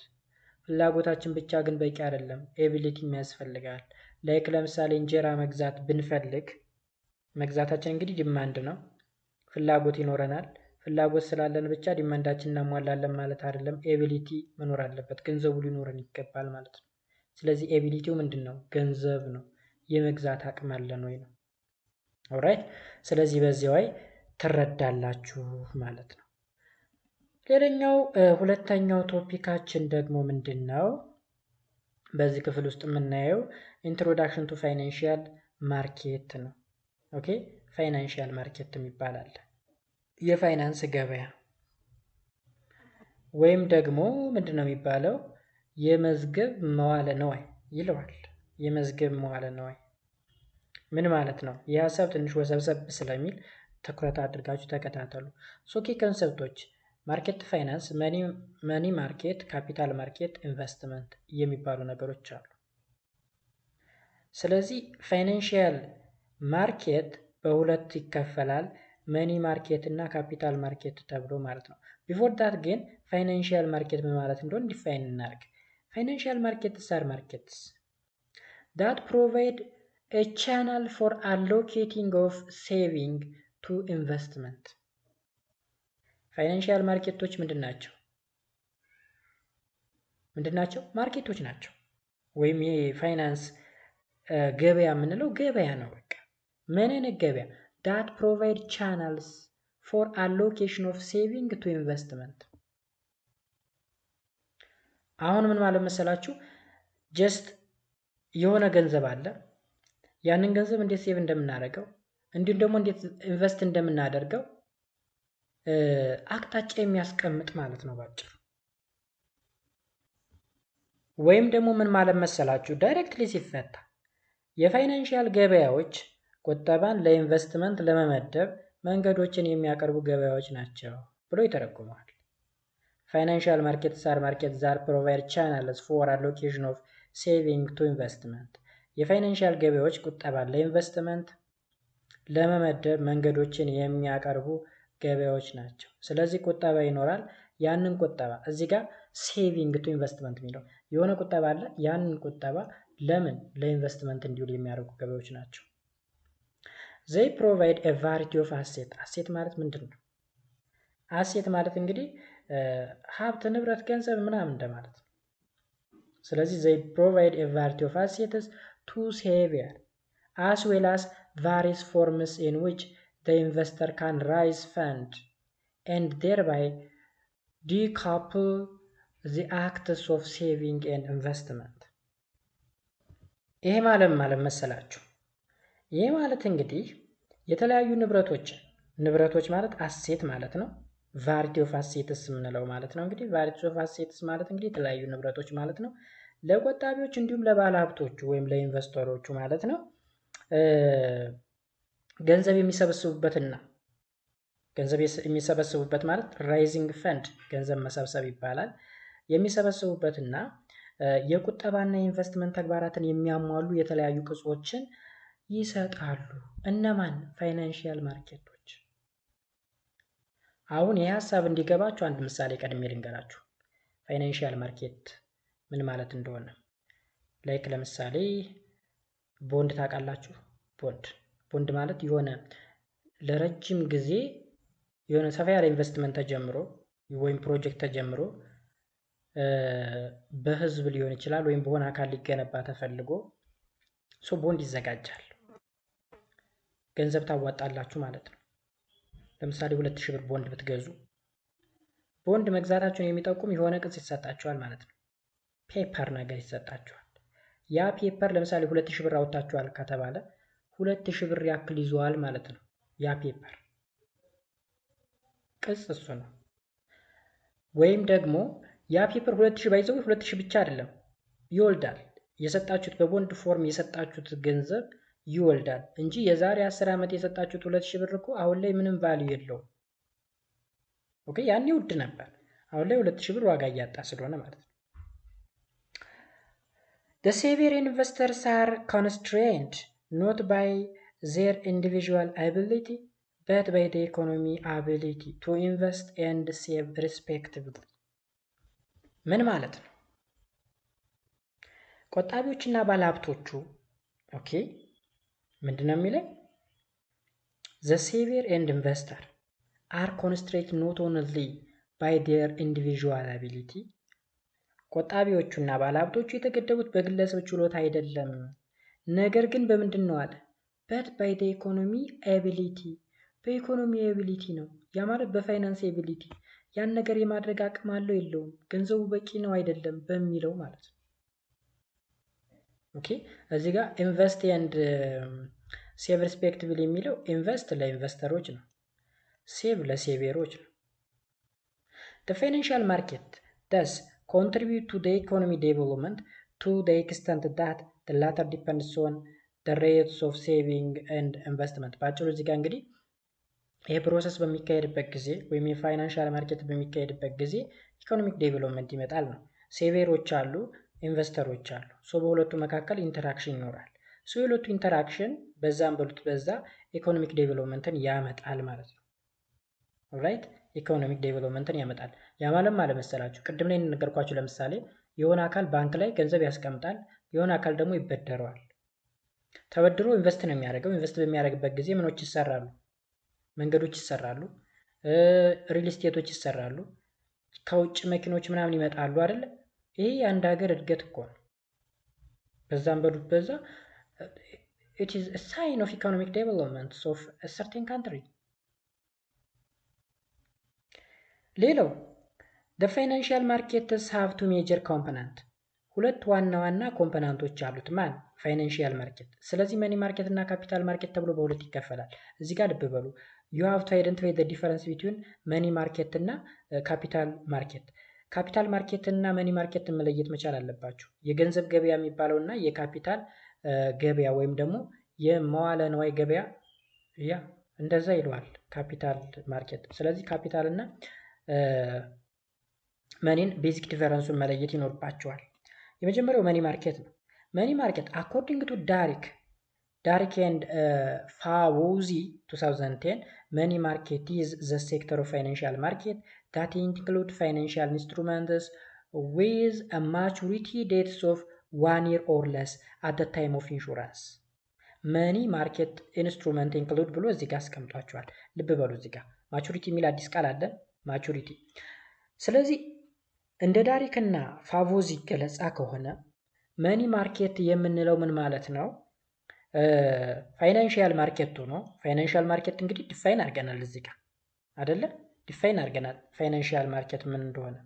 ፍላጎታችን ብቻ ግን በቂ አይደለም፣ ኤቢሊቲም ያስፈልጋል። ላይክ ለምሳሌ እንጀራ መግዛት ብንፈልግ መግዛታችን እንግዲህ ዲማንድ ነው፣ ፍላጎት ይኖረናል። ፍላጎት ስላለን ብቻ ዲማንዳችን እናሟላለን ማለት አይደለም። ኤቢሊቲ መኖር አለበት፣ ገንዘቡ ሊኖረን ይገባል ማለት ነው። ስለዚህ ኤቢሊቲው ምንድነው? ገንዘብ ነው። የመግዛት አቅም አለን ወይ ነው። ኦራይት። ስለዚህ በዚህ ወይ ትረዳላችሁ ማለት ነው። ሌላኛው ሁለተኛው ቶፒካችን ደግሞ ምንድነው? በዚህ ክፍል ውስጥ የምናየው ኢንትሮዳክሽን ቱ ፋይናንሺያል ማርኬት ነው። ኦኬ፣ ፋይናንሺያል ማርኬት ይባላል። የፋይናንስ ገበያ ወይም ደግሞ ምንድነው የሚባለው? የመዝገብ መዋለ ነዋይ ይለዋል። የመዝገብ መዋለ ነዋይ ምን ማለት ነው? ይህ ሀሳብ ትንሽ ወሰብሰብ ስለሚል ትኩረት አድርጋችሁ ተከታተሉ። ሶኪ ኮንሰፕቶች ማርኬት ፋይናንስ፣ መኒ ማርኬት፣ ካፒታል ማርኬት፣ ኢንቨስትመንት የሚባሉ ነገሮች አሉ። ስለዚህ ፋይናንሽያል ማርኬት በሁለት ይከፈላል፣ መኒ ማርኬት እና ካፒታል ማርኬት ተብሎ ማለት ነው። ቢፎር ዳት ግን ፋይናንሽያል ማርኬት ምን ማለት እንደሆነ ዲፋይን እናድርግ። ፋይናንሽያል ማርኬትስ አር ማርኬትስ that provide a channel for allocating of saving to investment። ፋይናንሽያል ማርኬቶች ምንድን ናቸው? ማርኬቶች ናቸው። ወይም የፋይናንስ ገበያ የምንለው ገበያ ነው። በቃ ምን አይነት ገበያ? that provide channels for allocation of saving to investment። አሁን ምን ማለት መሰላችሁ? ጀስት የሆነ ገንዘብ አለ። ያንን ገንዘብ እንዴት ሴቭ እንደምናደርገው እንዲሁም ደግሞ እንዴት ኢንቨስት እንደምናደርገው አቅጣጫ የሚያስቀምጥ ማለት ነው ባጭሩ። ወይም ደግሞ ምን ማለት መሰላችሁ? ዳይሬክትሊ ሲፈታ የፋይናንሽያል ገበያዎች ቁጠባን ለኢንቨስትመንት ለመመደብ መንገዶችን የሚያቀርቡ ገበያዎች ናቸው ብሎ ይተረጉመዋል። ፋይናንሽያል ማርኬትስ አር ማርኬትስ ዛት ፕሮቫይድ ቻናልስ ፎር አሎኬሽን ኦፍ ሴቪንግ ቱ ኢንቨስትመንት። የፋይናንሽያል ገበያዎች ቁጠባን ለኢንቨስትመንት ለመመደብ መንገዶችን የሚያቀርቡ ገበያዎች ናቸው። ስለዚህ ቁጠባ ይኖራል። ያንን ቁጠባ እዚህ ጋር ሴቪንግ ቱ ኢንቨስትመንት የሚለው የሆነ ቁጠባ አለ። ያንን ቁጠባ ለምን ለኢንቨስትመንት እንዲውል የሚያደርጉ ገበያዎች ናቸው። ዘይ ፕሮቫይድ ኤ ቫሪቲ ኦፍ አሴት። አሴት ማለት ምንድን ነው? አሴት ማለት እንግዲህ ሀብት፣ ንብረት፣ ገንዘብ ምናምን እንደማለት ነው። ስለዚህ ዘይ ፕሮቫይድ ኤ ቫሪቲ ኦፍ አሴትስ ቱ ሴቪየር as well as various forms in which the investor can raise fund and thereby decouple the acts of saving and investment። ይሄ ማለት መሰላችሁ? ይሄ ማለት እንግዲህ የተለያዩ ንብረቶች ማለት አሴት ማለት ነው። ቫሪቲ ኦፍ አሴትስ የምንለው ማለት ነው። እንግዲህ ቫሪቲ ኦፍ አሴትስ ማለት እንግዲህ የተለያዩ ንብረቶች ማለት ነው። ለቆጣቢዎች እንዲሁም ለባለ ሀብቶቹ ወይም ለኢንቨስተሮቹ ማለት ነው ገንዘብ የሚሰበስቡበት ማለት ራይዚንግ ፈንድ ገንዘብ መሰብሰብ ይባላል። የሚሰበስቡበትና የቁጠባና የኢንቨስትመንት ተግባራትን የሚያሟሉ የተለያዩ ቅጾችን ይሰጣሉ። እነማን? ፋይናንሽያል ማርኬቶች። አሁን ይህ ሀሳብ እንዲገባችሁ አንድ ምሳሌ ቀድሜ ልንገራችሁ ፋይናንሽያል ማርኬት ምን ማለት እንደሆነ። ላይክ ለምሳሌ ቦንድ ታውቃላችሁ? ቦንድ ማለት የሆነ ለረጅም ጊዜ የሆነ ሰፋ ያለ ኢንቨስትመንት ተጀምሮ ወይም ፕሮጀክት ተጀምሮ በህዝብ ሊሆን ይችላል ወይም በሆነ አካል ሊገነባ ተፈልጎ ቦንድ ይዘጋጃል። ገንዘብ ታዋጣላችሁ ማለት ነው። ለምሳሌ 2000 ብር ቦንድ ብትገዙ ቦንድ መግዛታችሁን የሚጠቁም የሆነ ቅጽ ይሰጣችኋል ማለት ነው። ፔፐር ነገር ይሰጣችኋል። ያ ፔፐር ለምሳሌ 2000 ብር አውጥታችኋል ከተባለ 2000 ብር ያክል ይዟል ማለት ነው። ያ ፔፐር ቅጽ እሱ ነው። ወይም ደግሞ ያ ፔፐር 2000 ባይዘው 2000 ብቻ አይደለም ይወልዳል። የሰጣችሁት በቦንድ ፎርም የሰጣችሁት ገንዘብ ይወልዳል እንጂ የዛሬ 10 ዓመት የሰጣችሁት 2000 ብር እኮ አሁን ላይ ምንም ቫልዩ የለውም። ኦኬ፣ ያኔ ውድ ነበር። አሁን ላይ 2000 ብር ዋጋ እያጣ ስለሆነ ማለት ነው። The savior investors are constrained not by their individual ability but by the economy ability to invest and save respectively። ምን ማለት ነው? ቆጣቢዎችና ባለሀብቶቹ ኦኬ ምንድነው የሚለው? The savior and investor are constrained not only by their individual ability። ቆጣቢዎቹና ባለሀብቶቹ የተገደቡት በግለሰብ ችሎታ አይደለም፣ ነገር ግን በምንድን ነው አለ? but by the economy ability፣ በኢኮኖሚ ኤቢሊቲ ነው። ያ ማለት በፋይናንስ ኤቢሊቲ ያን ነገር የማድረግ አቅም አለው የለውም፣ ገንዘቡ በቂ ነው አይደለም በሚለው ማለት ነው። ኦኬ እዚህ ጋር ኢንቨስት ኤንድ ሴቭ ሪስፔክቲቭሊ የሚለው ኢንቨስት ለኢንቨስተሮች ነው፣ ሴቭ ለሴቬሮች ነው። the financial market thus contribute to the economy development to the extent that the latter depends on the rates of saving and investment። ባጭሩ እዚህ ጋር እንግዲህ ይሄ ፕሮሰስ በሚካሄድበት ጊዜ ወይም የፋይናንሻል ማርኬት በሚካሄድበት ጊዜ ኢኮኖሚክ ዴቨሎፕመንት ይመጣል ነው። ሴቬሮች አሉ፣ ኢንቨስተሮች አሉ። ሶ በሁለቱ መካከል ኢንተራክሽን ይኖራል። ሶ የሁለቱ ኢንተራክሽን በዛም በሉት በዛ ኢኮኖሚክ ዴቨሎፕመንትን ያመጣል ማለት ነው። ኦልራይት ኢኮኖሚክ ዴቨሎፕመንትን ያመጣል። ያ ማለት ማለት መሰላችሁ ቅድም ላይ እንደነገርኳችሁ ለምሳሌ የሆነ አካል ባንክ ላይ ገንዘብ ያስቀምጣል፣ የሆነ አካል ደግሞ ይበደረዋል። ተበድሮ ኢንቨስት ነው የሚያደርገው። ኢንቨስት በሚያደርግበት ጊዜ ምኖች ይሰራሉ? መንገዶች ይሰራሉ፣ ሪል ስቴቶች ይሰራሉ፣ ከውጭ መኪኖች ምናምን ይመጣሉ አይደለ? ይሄ የአንድ ሀገር እድገት እኮ ነው። በዛም በሉት በዛ it is a sign of economic development of a certain country። ሌላው the financial markets have two major component፣ ሁለት ዋና ዋና ኮምፖነንቶች አሉት። ማን? ፋይናንሺያል ማርኬት። ስለዚህ መኒ ማርኬት እና ካፒታል ማርኬት ተብሎ በሁለት ይከፈላል። እዚህ ጋር ልብ በሉ። you have to identify the difference between መኒ ማርኬት እና ካፒታል ማርኬት። ካፒታል ማርኬት እና መኒ ማርኬት መለየት መቻል አለባችሁ። የገንዘብ ገበያ የሚባለው እና የካፒታል ገበያ ወይም ደግሞ የመዋለ ንዋይ ገበያ ያ እንደዛ ይለዋል ካፒታል ማርኬት። ስለዚህ ካፒታል እና መኒን ቤዚክ ዲፈረንሱን መለየት ይኖርባቸዋል። የመጀመሪያው መኒ ማርኬት ነው። መኒ ማርኬት አኮርዲንግ ቱ ዳሪክ ኤንድ ፋዎዚ 2010 መኒ ማርኬት ኢዝ ዘ ሴክተር ኦፍ ፋይናንሻል ማርኬት that include financial instruments with a maturity dates of 1 year or less at the time of insurance። መኒ ማርኬት ኢንስትሩመንት ኢንክሉድ ብሎ እዚህ ጋር አስቀምጧቸዋል። ልብ በሉ እዚህ ጋር ማቹሪቲ የሚል አዲስ ቃል አለ፣ ማቹሪቲ። ስለዚህ እንደ ዳሪክ እና ፋቮዚ ገለጻ ከሆነ መኒ ማርኬት የምንለው ምን ማለት ነው? ፋይናንሻል ማርኬቱ ነው። ፋይናንሻል ማርኬት እንግዲህ ዲፋይን አድርገናል እዚህ ጋር አይደለ? ዲፋይን አድርገናል ፋይናንሻል ማርኬት ምን እንደሆነ።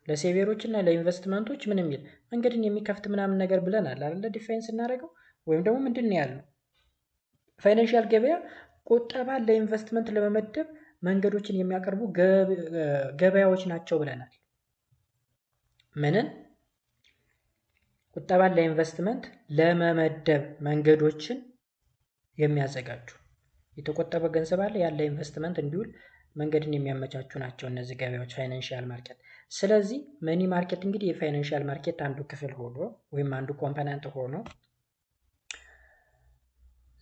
ለሴቬሮች እና ለኢንቨስትመንቶች ምን የሚል መንገድን የሚከፍት ምናምን ነገር ብለናል አይደለ? ዲፋይን ስናደርገው ወይም ደግሞ ምንድን ነው ያልነው? ፋይናንሻል ገበያ ቁጠባን ለኢንቨስትመንት ለመመደብ መንገዶችን የሚያቀርቡ ገበያዎች ናቸው ብለናል። ምንን? ቁጠባን ለኢንቨስትመንት ለመመደብ መንገዶችን የሚያዘጋጁ የተቆጠበ ገንዘብ አለ ያለ ኢንቨስትመንት እንዲውል መንገድን የሚያመቻቹ ናቸው እነዚህ ገበያዎች ፋይናንሻል ማርኬት። ስለዚህ መኒ ማርኬት እንግዲህ የፋይናንሻል ማርኬት አንዱ ክፍል ሆኖ ወይም አንዱ ኮምፖነንት ሆኖ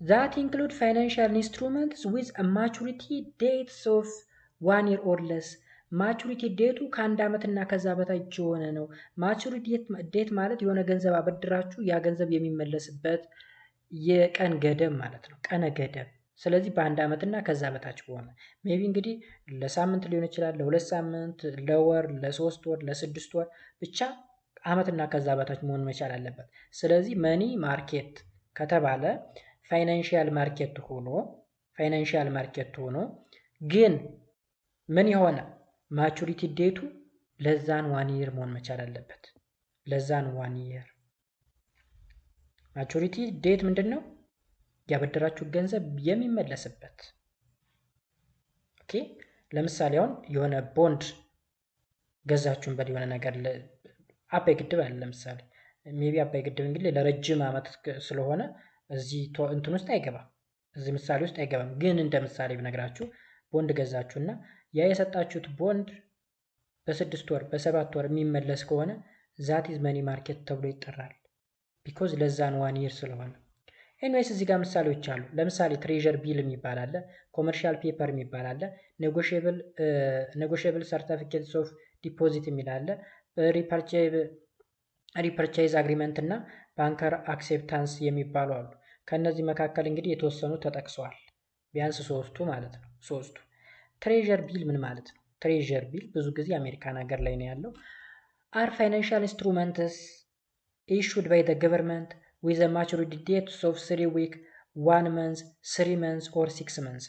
that include financial instruments with a maturity dates of 1 year or less። ማቹሪቲ ዴቱ ከአንድ ዓመት እና ከዛ በታች የሆነ ነው። ማቹሪቲ ዴት ማለት የሆነ ገንዘብ አበድራችሁ ያ ገንዘብ የሚመለስበት የቀን ገደብ ማለት ነው፣ ቀነ ገደብ። ስለዚህ በአንድ ዓመት እና ከዛ በታች በሆነ ሜቢ እንግዲህ ለሳምንት ሊሆን ይችላል፣ ለሁለት ሳምንት፣ ለወር፣ ለሶስት ወር፣ ለስድስት ወር ብቻ ዓመት እና ከዛ በታች መሆን መቻል አለበት። ስለዚህ መኒ ማርኬት ከተባለ ፋይናንሻል ማርኬት ሆኖ ግን ምን የሆነ ማቹሪቲ ዴቱ ለዛን 1 year መሆን መቻል አለበት። ለዛን 1 year ማቹሪቲ ዴት ምንድን ነው? ያበደራችሁ ገንዘብ የሚመለስበት። ኦኬ ለምሳሌ አሁን የሆነ ቦንድ ገዛችሁን በል የሆነ ነገር አባይ ግድብ አለ ለምሳሌ ሜቢ አባይ ግድብ እንግዲህ ለረጅም ዓመት ስለሆነ እዚህ እንትን ውስጥ አይገባም፣ እዚህ ምሳሌ ውስጥ አይገባም። ግን እንደ ምሳሌ ብነግራችሁ ቦንድ ገዛችሁና ያ የሰጣችሁት ቦንድ በ6 ወር በ7 ወር የሚመለስ ከሆነ ዛት ኢዝ መኒ ማርኬት ተብሎ ይጠራል። ቢኮዝ ለዛን 1 year ስለሆነ። ኤኒዌይስ እዚህ ጋር ምሳሌዎች አሉ። ለምሳሌ ትሬዠር ቢል የሚባል አለ፣ ኮመርሻል ፔፐር የሚባል አለ፣ ኔጎሽየብል ሰርቲፊኬትስ ኦፍ ዲፖዚት የሚል አለ፣ ሪፐርቼዝ አግሪመንት እና ባንከር አክሴፕታንስ የሚባሉ አሉ። ከነዚህ መካከል እንግዲህ የተወሰኑ ተጠቅሰዋል፣ ቢያንስ ሶስቱ ማለት ነው። ሶስቱ ትሬዠር ቢል ምን ማለት ነው? ትሬዠር ቢል ብዙ ጊዜ አሜሪካን ሀገር ላይ ነው ያለው። አር ፋይናንሻል ኢንስትሩመንትስ ኢሹድ ባይ ዘ ገቨርንመንት ዊዝ አ ማቹሪቲ ዴትስ ኦፍ 3 weeks 1 month 3 months ኦር 6 months።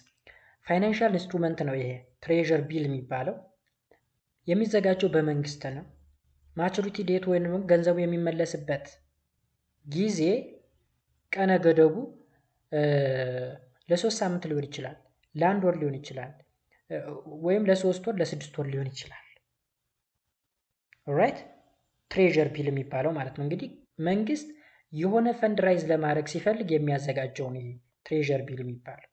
ፋይናንሻል ኢንስትሩመንት ነው ይሄ ትሬዠር ቢል የሚባለው። የሚዘጋጀው በመንግስት ነው። ማቹሪቲ ዴት ወይም ገንዘቡ የሚመለስበት ጊዜ ቀነ ገደቡ ለ3 ሳምንት ሊሆን ይችላል፣ ለ1 ወር ሊሆን ይችላል፣ ወይም ለ3 ወር ለ6 ወር ሊሆን ይችላል። ኦልራይት ትሬዠር ቢል የሚባለው ማለት ነው። እንግዲህ መንግስት የሆነ ፈንድ ራይዝ ለማድረግ ሲፈልግ የሚያዘጋጀው ነው ትሬዠር ቢል የሚባለው።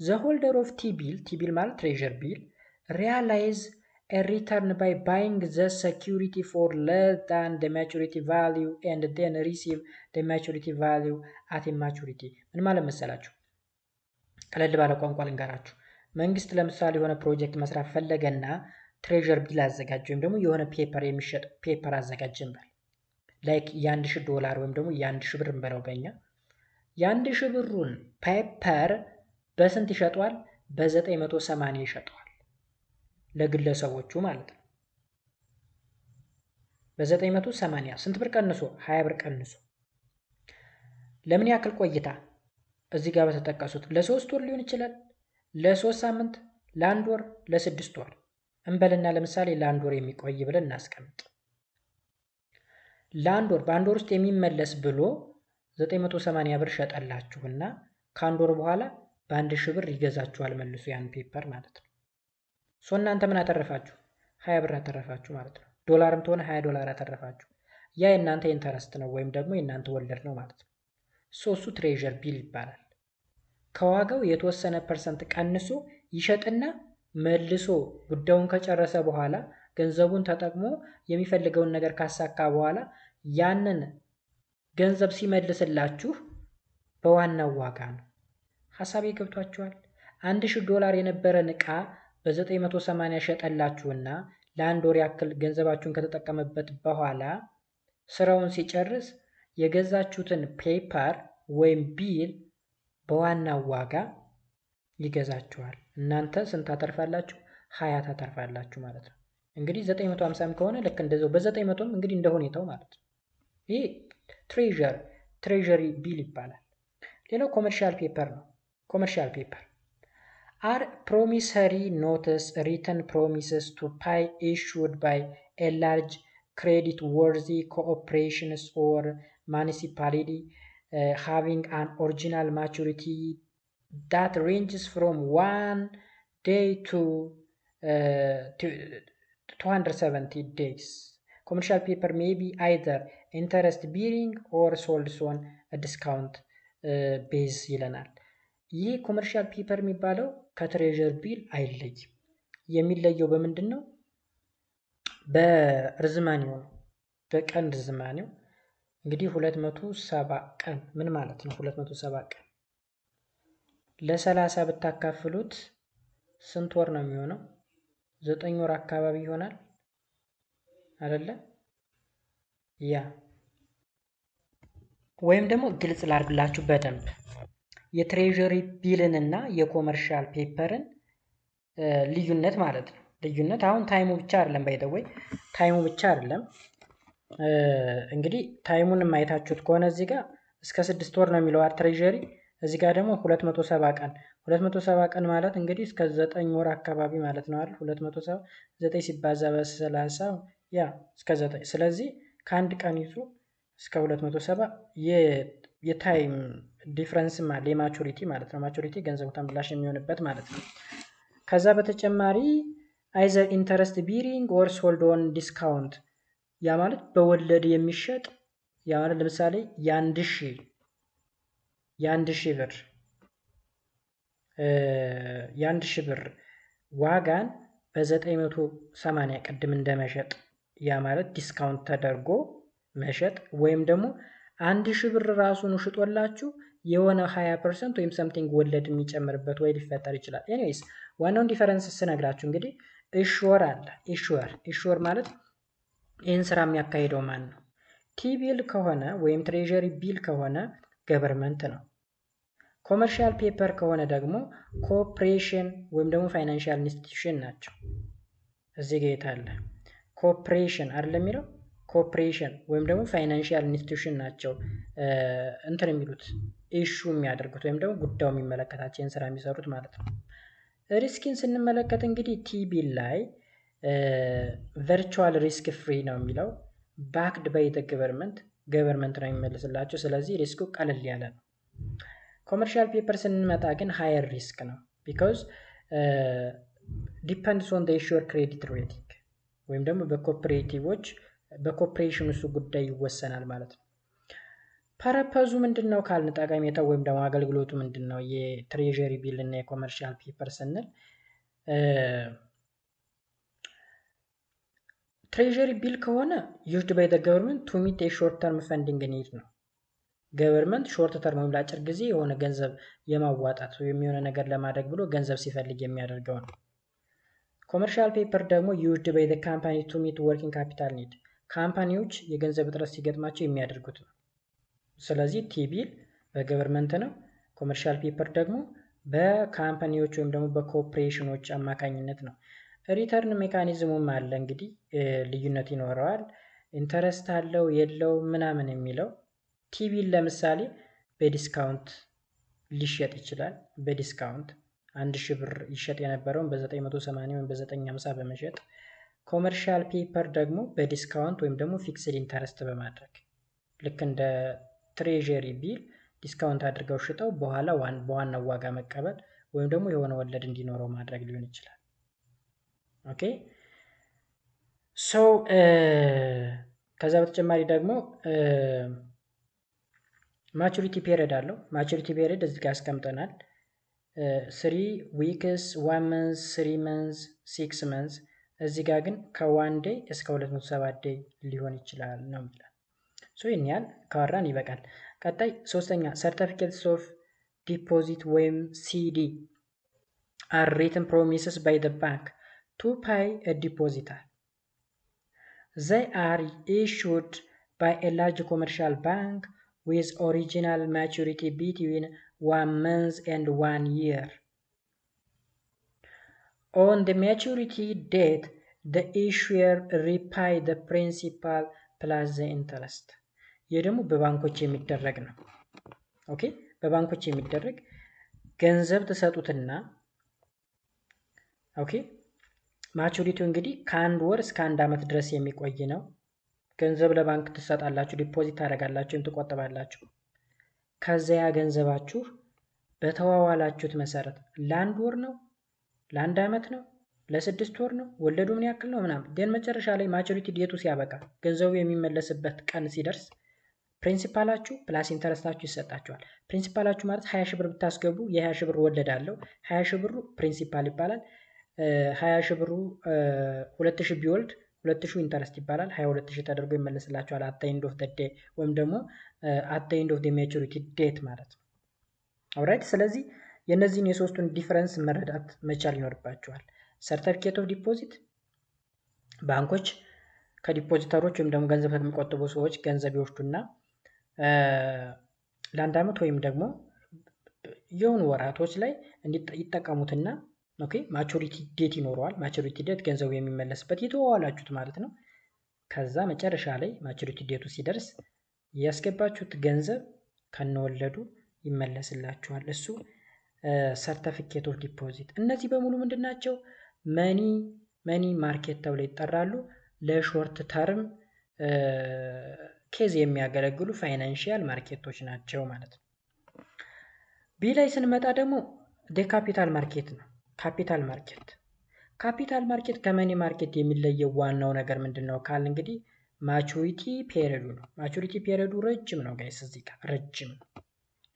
the holder of T-bill ማለት treasury bill realize a return by buying the security for less than the maturity value and then receive the maturity value at maturity ምን ማለት መሰላችሁ? ቀለል ባለ ቋንቋ ልንገራችሁ። መንግስት ለምሳሌ የሆነ ፕሮጀክት መስራት ፈለገና ትሬዠር ቢል አዘጋጀ ወይም ደግሞ የሆነ ፔፐር የሚሸጥ ፔፐር አዘጋጀ እንበል። ላይክ $1000 ወይም ደግሞ $1000 ብር እንበለው በእኛ $1000 ብሩን ፔፐር በስንት ይሸጧል? በ980 ይሸጧል ለግለሰቦቹ ማለት ነው። በ980 ስንት ብር ቀንሶ? 20 ብር ቀንሶ። ለምን ያክል ቆይታ? እዚህ ጋር በተጠቀሱት ለ3 ወር ሊሆን ይችላል፣ ለ3 ሳምንት፣ ለ1 ወር፣ ለ6 ወር እንበልና ለምሳሌ ለ1 ወር የሚቆይ ብለን እናስቀምጥ። ለ1 ወር በ1 ወር ውስጥ የሚመለስ ብሎ 980 ብር ሸጠላችሁና ከ1 ወር በኋላ በ1000 ብር ይገዛችኋል መልሶ ያን ፔፐር ማለት ነው። ሶ እናንተ ምን አተረፋችሁ? 20 ብር አተረፋችሁ ማለት ነው። ዶላርም ተሆነ $20 አተረፋችሁ። ያ የእናንተ ኢንተረስት ነው ወይም ደግሞ የእናንተ ወለድ ነው ማለት ነው። ሶ እሱ ትሬዠር ቢል ይባላል። ከዋጋው የተወሰነ ፐርሰንት ቀንሶ ይሸጥና መልሶ ጉዳዩን ከጨረሰ በኋላ ገንዘቡን ተጠቅሞ የሚፈልገውን ነገር ካሳካ በኋላ ያንን ገንዘብ ሲመልስላችሁ በዋናው ዋጋ ነው። ሐሳቤ ገብቷችኋል? $1000 የነበረን ዕቃ በ980 ሸጠላችሁና ለአንድ ወር ያክል ገንዘባችሁን ከተጠቀመበት በኋላ ስራውን ሲጨርስ የገዛችሁትን ፔፐር ወይም ቢል በዋናው ዋጋ ይገዛችኋል። እናንተ ስንት ታተርፋላችሁ? 20 ታተርፋላችሁ ማለት ነው። እንግዲህ 950 ከሆነ ልክ እንደዛው በ900ም እንግዲህ እንደ ሁኔታው ማለት ነው። ይሄ ትሬዠሪ ቢል ይባላል። ሌላው ኮመርሻል ፔፐር ነው። ኮመርሻል ፔፐር are promissory notes written promises to pay issued by a large credit-worthy corporations or municipality having an original maturity that ranges from 1 day to 270 days. Commercial paper may be either interest-bearing or sold on a discount base ይለናል። ይህ ኮመርሻል ፔፐር የሚባለው ከትሬዠር ቢል አይለይም። የሚለየው በምንድን ነው? በርዝማኔው ነው። በቀን ርዝማኔው እንግዲህ 270 ቀን ምን ማለት ነው? 270 ቀን ለ30 ብታካፍሉት ስንት ወር ነው የሚሆነው? 9 ወር አካባቢ ይሆናል አይደለ? ያ ወይም ደግሞ ግልጽ ላድርግላችሁ በደንብ የትሬዠሪ ቢልን እና የኮመርሻል ፔፐርን ልዩነት ማለት ነው። ልዩነት አሁን ታይሙ ብቻ አይደለም፣ ባይደወይ ታይሙ ብቻ አይደለም። እንግዲህ ታይሙን ማየታችሁት ከሆነ እዚህ ጋር እስከ 6 ወር ነው የሚለው ትሬዠሪ፣ እዚህ ጋር ደግሞ 270 ቀን 270 ቀን ማለት እንግዲህ እስከ 9 ወር አካባቢ ማለት ነው አይደል? 270 9 ሲባዛ በ30 ያ እስከ 9። ስለዚህ ከአንድ ቀን ይዞ እስከ 270 የታይም ዲፍረንስም አለ፣ የማቹሪቲ ማለት ነው። ማቹሪቲ ገንዘቡ ተመላሽ የሚሆንበት ማለት ነው። ከዛ በተጨማሪ አይዘር ኢንተረስት ቢሪንግ ኦር ሶልድ ኦን ዲስካውንት፣ ያ ማለት በወለድ የሚሸጥ ያ ማለት ለምሳሌ የ1000 ብር ዋጋን በ980 ቅድም እንደመሸጥ ያ ማለት ዲስካውንት ተደርጎ መሸጥ ወይም ደግሞ 1000 ብር ራሱን ሽጦላችሁ የሆነ 20% ወይም ሰምቲንግ ወለድ የሚጨምርበት ወይ ሊፈጠር ይችላል። ኤኒዌይስ ዋናውን ዲፈረንስ ስነግራችሁ እንግዲህ ኢሹር አለ። ኢሹር ማለት ይህን ስራ የሚያካሂደው ማን ነው? ቲ-ቢል ከሆነ ወይም ትሬዠሪ ቢል ከሆነ ገቨርንመንት ነው። ኮመርሻል ፔፐር ከሆነ ደግሞ ኮርፖሬሽን ወይም ደግሞ ፋይናንሻል ኢንስቲትዩሽን ናቸው። እዚህ ጋር የታለ ኮርፖሬሽን አይደለም የሚለው ኮርፖሬሽን ወይም ደግሞ ፋይናንሻል ኢንስቲትዩሽን ናቸው እንትን የሚሉት ኢሹ የሚያደርጉት ወይም ደግሞ ጉዳዩ የሚመለከታቸው ይህን ስራ የሚሰሩት ማለት ነው። ሪስኪን ስንመለከት እንግዲህ ቲ-ቢል ላይ ቨርቹዋል ሪስክ ፍሪ ነው የሚለው፣ ባክድ ባይ ዘ ገቨርንመንት ነው የሚመልስላቸው። ስለዚህ ሪስኩ ቀለል ያለ ነው። ኮመርሻል ፔፐር ስንመጣ ግን ሃየር ሪስክ ነው። ቢካዝ ዲፐንድስ ኦን ዘ ኢሹር ክሬዲት ሬቲንግ ወይም ደግሞ በኮርፖሬሽን እሱ ጉዳይ ይወሰናል ማለት ነው። ፐርፐዙ ምንድነው ካልን ጠቀሜታው ወይም ደግሞ አገልግሎቱ ምንድነው? የትሬዠሪ ቢል እና የኮመርሻል ፔፐር ስንል ትሬዠሪ ቢል ከሆነ ዩዝድ ባይ ዘ ገቨርንመንት ቱ ሚት የሾርት ተርም ፈንዲንግ ኒድ ነው። ገቨርንመንት ሾርት ተርም ወይም ለአጭር ጊዜ የሆነ ገንዘብ የማዋጣት ወይም የሆነ ነገር ለማድረግ ብሎ ገንዘብ ሲፈልግ የሚያደርገው ነው። ኮመርሻል ፔፐር ደግሞ ዩዝድ ባይ ዘ ካምፓኒ ቱ ሚት ወርኪንግ ካፒታል ኒድ፣ ካምፓኒዎች የገንዘብ እጥረት ሲገጥማቸው የሚያደርጉት ነው። ስለዚህ ቲቢል በገቨርንመንት ነው፣ ኮመርሻል ፔፐር ደግሞ በካምፓኒዎች ወይም ደግሞ በኮርፖሬሽኖች አማካኝነት ነው። ሪተርን ሜካኒዝሙም አለ እንግዲህ ልዩነት ይኖረዋል። ኢንተረስት አለው የለው ምናምን የሚለው ቲቢል ለምሳሌ በዲስካውንት ሊሸጥ ይችላል። በዲስካውንት 1000 ብር ይሸጥ የነበረውን በ980 ወይም በ950 በመሸጥ፣ ኮመርሻል ፔፐር ደግሞ በዲስካውንት ወይም ደግሞ ፊክስድ ኢንተረስት በማድረግ ልክ እንደ ትሬዠሪ ቢል ዲስካውንት አድርገው ሽጠው በኋላ በዋናው ዋጋ መቀበል ወይም ደግሞ የሆነ ወለድ እንዲኖረው ማድረግ ሊሆን ይችላል። ኦኬ ሶ ከዛ በተጨማሪ ደግሞ ማቹሪቲ ፔሪድ አለው። ማቹሪቲ ፔሪድ እዚህ ጋር አስቀምጠናል። 3 ዊክስ፣ 1 መንዝ፣ 3 መንዝ፣ 6 መንዝ። እዚህ ጋር ግን ከ1 ዴይ እስከ 207 ዴይ ሊሆን ይችላል ነው የሚለው። ሶ ይህን ያህል ካወራን ይበቃል። ቀጣይ ሶስተኛ ሰርቲፊኬትስ ኦፍ ዲፖዚት ወይም ሲዲ አር ሪትን ፕሮሚስስ ባይ ዘ ባንክ ቱ ፓይ a depositor. They are issued by a large commercial bank with original maturity between 1 month and 1 year. On the maturity date, the issuer repay the principal plus the interest. ይህ ደግሞ በባንኮች የሚደረግ ነው። ኦኬ በባንኮች የሚደረግ ገንዘብ ተሰጡትና ኦኬ ማቹሪቲው እንግዲህ ከ1 ወር እስከ 1 ዓመት ድረስ የሚቆይ ነው። ገንዘብ ለባንክ ትሰጣላችሁ፣ ዲፖዚት ታደርጋላችሁ ወይም ትቆጥባላችሁ። ከዚያ ገንዘባችሁ በተዋዋላችሁት መሰረት ለ1 ወር ነው፣ ለ1 ዓመት ነው፣ ለ6 ወር ነው፣ ወለዱ ምን ያክል ነው ምናምን ደን መጨረሻ ላይ ማቹሪቲ ዴቱ ሲያበቃ ገንዘቡ የሚመለስበት ቀን ሲደርስ ፕሪንሲፓላችሁ ፕላስ ኢንተረስታችሁ ይሰጣችኋል። ፕሪንሲፓላችሁ ማለት 20 ሺህ ብር ብታስገቡ የ20 ሺህ ብር ወለድ አለው። 20 ሺህ ብሩ ፕሪንሲፓል ይባላል። 20 ሺህ ብሩ 2000 ቢወልድ 2000 ኢንተረስት ይባላል። 22000 ተደርጎ ይመለስላችኋል አት ኤንድ ኦፍ ዘ ዴይ ወይም ደግሞ አት ኤንድ ኦፍ ዘ ማቹሪቲ ዴት ማለት ነው። ኦልራይት። ስለዚህ የነዚህን የሶስቱን ዲፈረንስ መረዳት መቻል ይኖርባችኋል። ሰርቲፊኬት ኦፍ ዲፖዚት ባንኮች ከዲፖዚተሮች ወይም ደግሞ ገንዘብ ከሚቆጥቡ ሰዎች ገንዘብ ይወስዱና ለ1 ዓመት ወይም ደግሞ የሆኑ ወራቶች ላይ ይጠቀሙትና ኦኬ ማቹሪቲ ዴት ይኖረዋል። ማቹሪቲ ዴት ገንዘቡ የሚመለስበት የተዋዋላችሁት ማለት ነው። ከዛ መጨረሻ ላይ ማቹሪቲ ዴቱ ሲደርስ ያስገባችሁት ገንዘብ ከነወለዱ ይመለስላችኋል። እሱ ሰርቲፊኬት ኦፍ ዲፖዚት። እነዚህ በሙሉ ምንድናቸው? መኒ ማርኬት ተብለው ይጠራሉ። ለሾርት ተርም ኬዝ የሚያገለግሉ ፋይናንሺያል ማርኬቶች ናቸው ማለት ነው። ቢ ላይ ስንመጣ ደግሞ ካፒታል ማርኬት ነው። ካፒታል ማርኬት ከመኒ ማርኬት የሚለየው ዋናው ነገር ምንድነው ካል እንግዲህ ማቹሪቲ ፔሪዱ ነው። ማቹሪቲ ፔሪዱ ረጅም ነው ጋይስ፣ እዚህ ጋር ረጅም ነው።